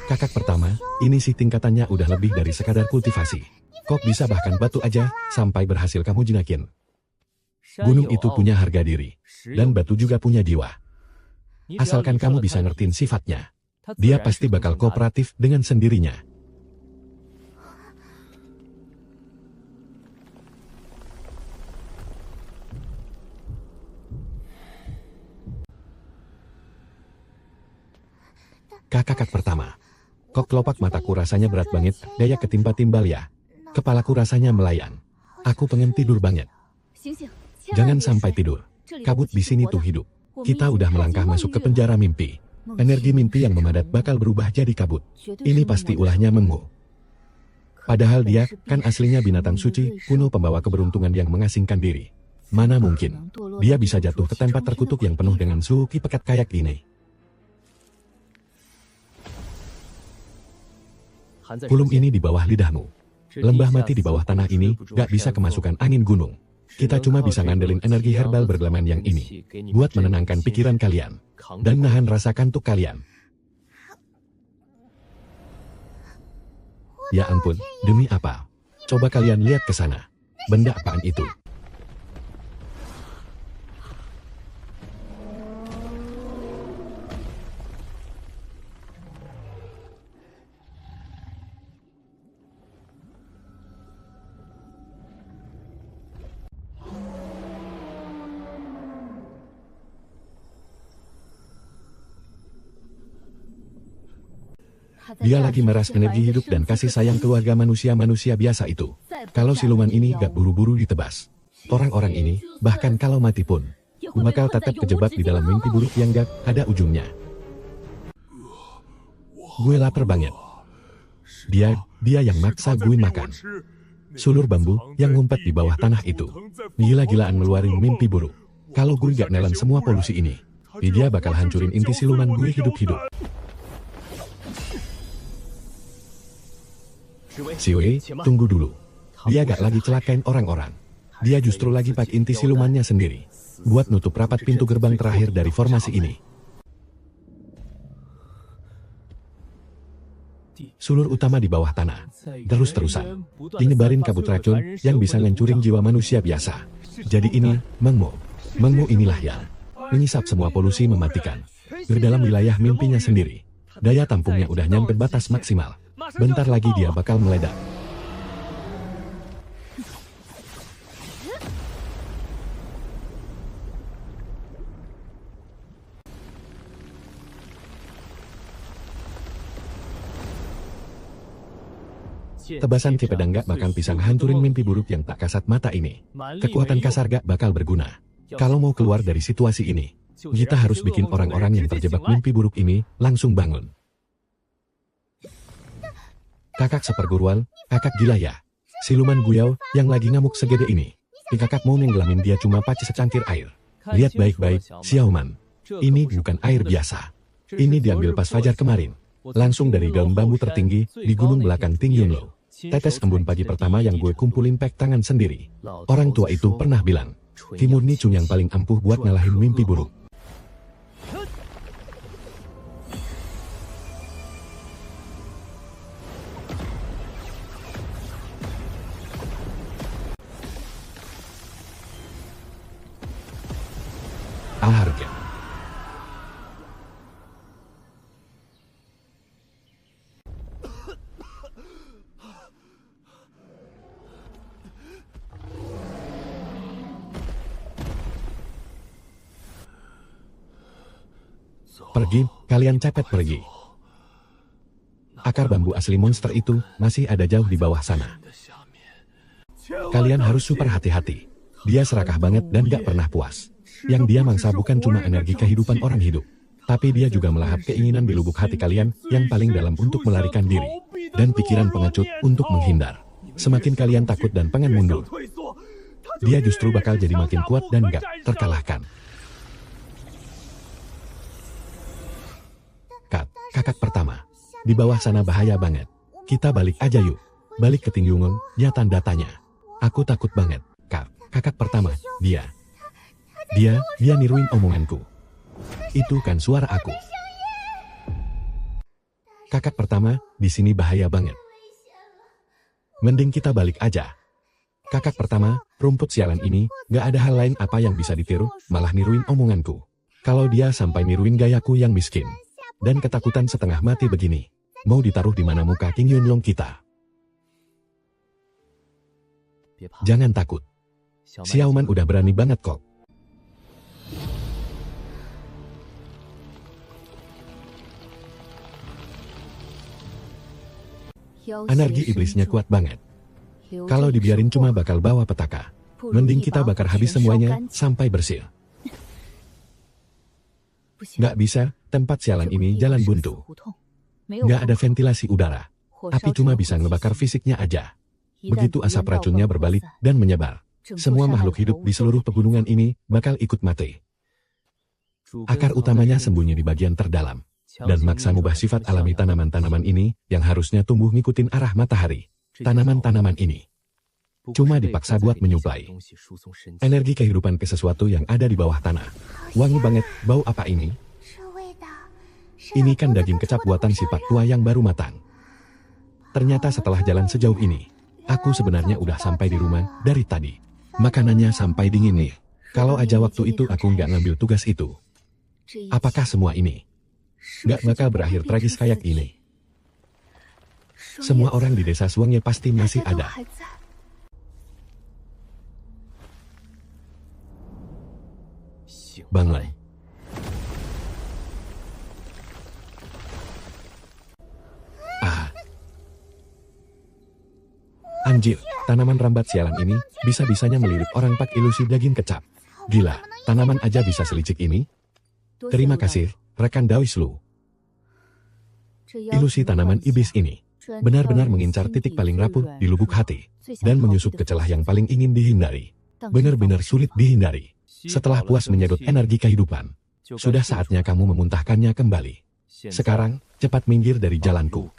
A: Kakak pertama, ini sih tingkatannya udah lebih dari sekadar kultivasi. Kok bisa bahkan batu aja, sampai berhasil kamu jinakin. Gunung itu punya harga diri. Dan batu juga punya jiwa. Asalkan kamu bisa ngertiin sifatnya. Dia pasti bakal kooperatif dengan sendirinya. Kakak pertama. Kok kelopak mataku rasanya berat banget, daya ketimpa timbal ya. Kepalaku rasanya melayang. Aku pengen tidur banget. Jangan sampai tidur. Kabut di sini tuh hidup. Kita udah melangkah masuk ke penjara mimpi. Energi mimpi yang memadat bakal berubah jadi kabut. Ini pasti ulahnya Mengmu. Padahal dia kan aslinya binatang suci, kuno pembawa keberuntungan yang mengasingkan diri. Mana mungkin dia bisa jatuh ke tempat terkutuk yang penuh dengan suhu pekat kayak ini. Kulum ini di bawah lidahmu. Lembah mati di bawah tanah ini gak bisa kemasukan angin gunung. Kita cuma bisa ngandelin energi herbal bergeleman yang ini buat menenangkan pikiran kalian dan nahan rasa kantuk kalian. Ya ampun, demi apa? Coba kalian lihat ke sana. Benda apaan itu? Dia lagi meras energi hidup dan kasih sayang keluarga manusia-manusia biasa itu. Kalau siluman ini gak buru-buru ditebas, orang-orang ini, bahkan kalau mati pun, bakal tetap kejebak di dalam mimpi buruk yang gak ada ujungnya. Gue lapar banget. Dia yang maksa gue makan. Sulur bambu yang ngumpet di bawah tanah itu. Gila-gilaan ngeluarin mimpi buruk. Kalau gue gak nelan semua polusi ini, dia bakal hancurin inti siluman gue hidup-hidup. Si Wei, tunggu dulu. Dia gak lagi celakain orang-orang. Dia justru lagi pakai inti silumannya sendiri buat nutup rapat pintu gerbang terakhir dari formasi ini. Sulur utama di bawah tanah, terus-terusan dinyebarin kabut racun yang bisa ngancurin jiwa manusia biasa. Jadi ini, Mengmu inilah yang menyisap semua polusi mematikan dalam wilayah mimpinya sendiri. Daya tampungnya udah nyampe batas maksimal. Bentar lagi dia bakal meledak. Tebasan si pedang gak bakal bisa ngehancurin mimpi buruk yang tak kasat mata ini. Kekuatan kasar gak bakal berguna. Kalau mau keluar dari situasi ini, kita harus bikin orang-orang yang terjebak mimpi buruk ini langsung bangun. Kakak seperguruan, kakak gila ya. Siluman Guyao yang lagi ngamuk segede ini. Kakak mau nenggelamin dia cuma pakai secangkir air. Lihat baik-baik, Xiaoman. Ini bukan air biasa. Ini diambil pas fajar kemarin. Langsung dari daun bambu tertinggi di gunung belakang Tingyunlo. Tetes embun pagi pertama yang gue kumpulin pek tangan sendiri. Orang tua itu pernah bilang, Murni Chung yang paling ampuh buat ngalahin mimpi buruk. Harga. Pergi, kalian cepet pergi. Akar bambu asli monster itu masih ada jauh di bawah sana. Kalian harus super hati-hati. Dia serakah banget dan gak pernah puas. Yang dia mangsa bukan cuma energi kehidupan orang hidup, tapi dia juga melahap keinginan di lubuk hati kalian yang paling dalam untuk melarikan diri, dan pikiran pengecut untuk menghindar. Semakin kalian takut dan pengen mundur, dia justru bakal jadi makin kuat dan gak terkalahkan. Kakak pertama, di bawah sana bahaya banget. Kita balik aja yuk. Balik ke Tingyungon, ya tanda tanya. Aku takut banget. Kakak pertama, dia niruin omonganku. Itu kan suara aku. Kakak pertama, di sini bahaya banget. Mending kita balik aja. Kakak pertama, rumput sialan ini, gak ada hal lain apa yang bisa ditiru, malah niruin omonganku. Kalau dia sampai niruin gayaku yang miskin dan ketakutan setengah mati begini, mau ditaruh di mana muka King Yunlong kita? Jangan takut. Xiaoman udah berani banget kok. Energi iblisnya kuat banget. Kalau dibiarin cuma bakal bawa petaka. Mending kita bakar habis semuanya, sampai bersih. Nggak bisa, tempat sialan ini jalan buntu. Nggak ada ventilasi udara. Api cuma bisa ngebakar fisiknya aja. Begitu asap racunnya berbalik dan menyebar, semua makhluk hidup di seluruh pegunungan ini bakal ikut mati. Akar utamanya sembunyi di bagian terdalam. Dan maksa mengubah sifat alami tanaman-tanaman ini yang harusnya tumbuh ngikutin arah matahari. Tanaman-tanaman ini cuma dipaksa buat menyuplai energi kehidupan ke sesuatu yang ada di bawah tanah. Wangi banget, bau apa ini? Ini kan daging kecap buatan si Pak tua yang baru matang. Ternyata setelah jalan sejauh ini, aku sebenarnya udah sampai di rumah dari tadi. Makanannya sampai dingin nih. Kalau aja waktu itu aku nggak ngambil tugas itu. Apakah semua ini nggak bakal berakhir tragis kayak ini? Semua orang di desa Suangye pasti masih ada. Bangun. Anjir, tanaman rambat sialan ini bisa-bisanya melirik orang pak ilusi daging kecap. Gila, tanaman aja bisa selicik ini? Terima kasih, rekan Dawislu. Ilusi tanaman iblis ini benar-benar mengincar titik paling rapuh di lubuk hati dan menyusup ke celah yang paling ingin dihindari. Benar-benar sulit dihindari. Setelah puas menyedot energi kehidupan, sudah saatnya kamu memuntahkannya kembali. Sekarang, cepat minggir dari jalanku.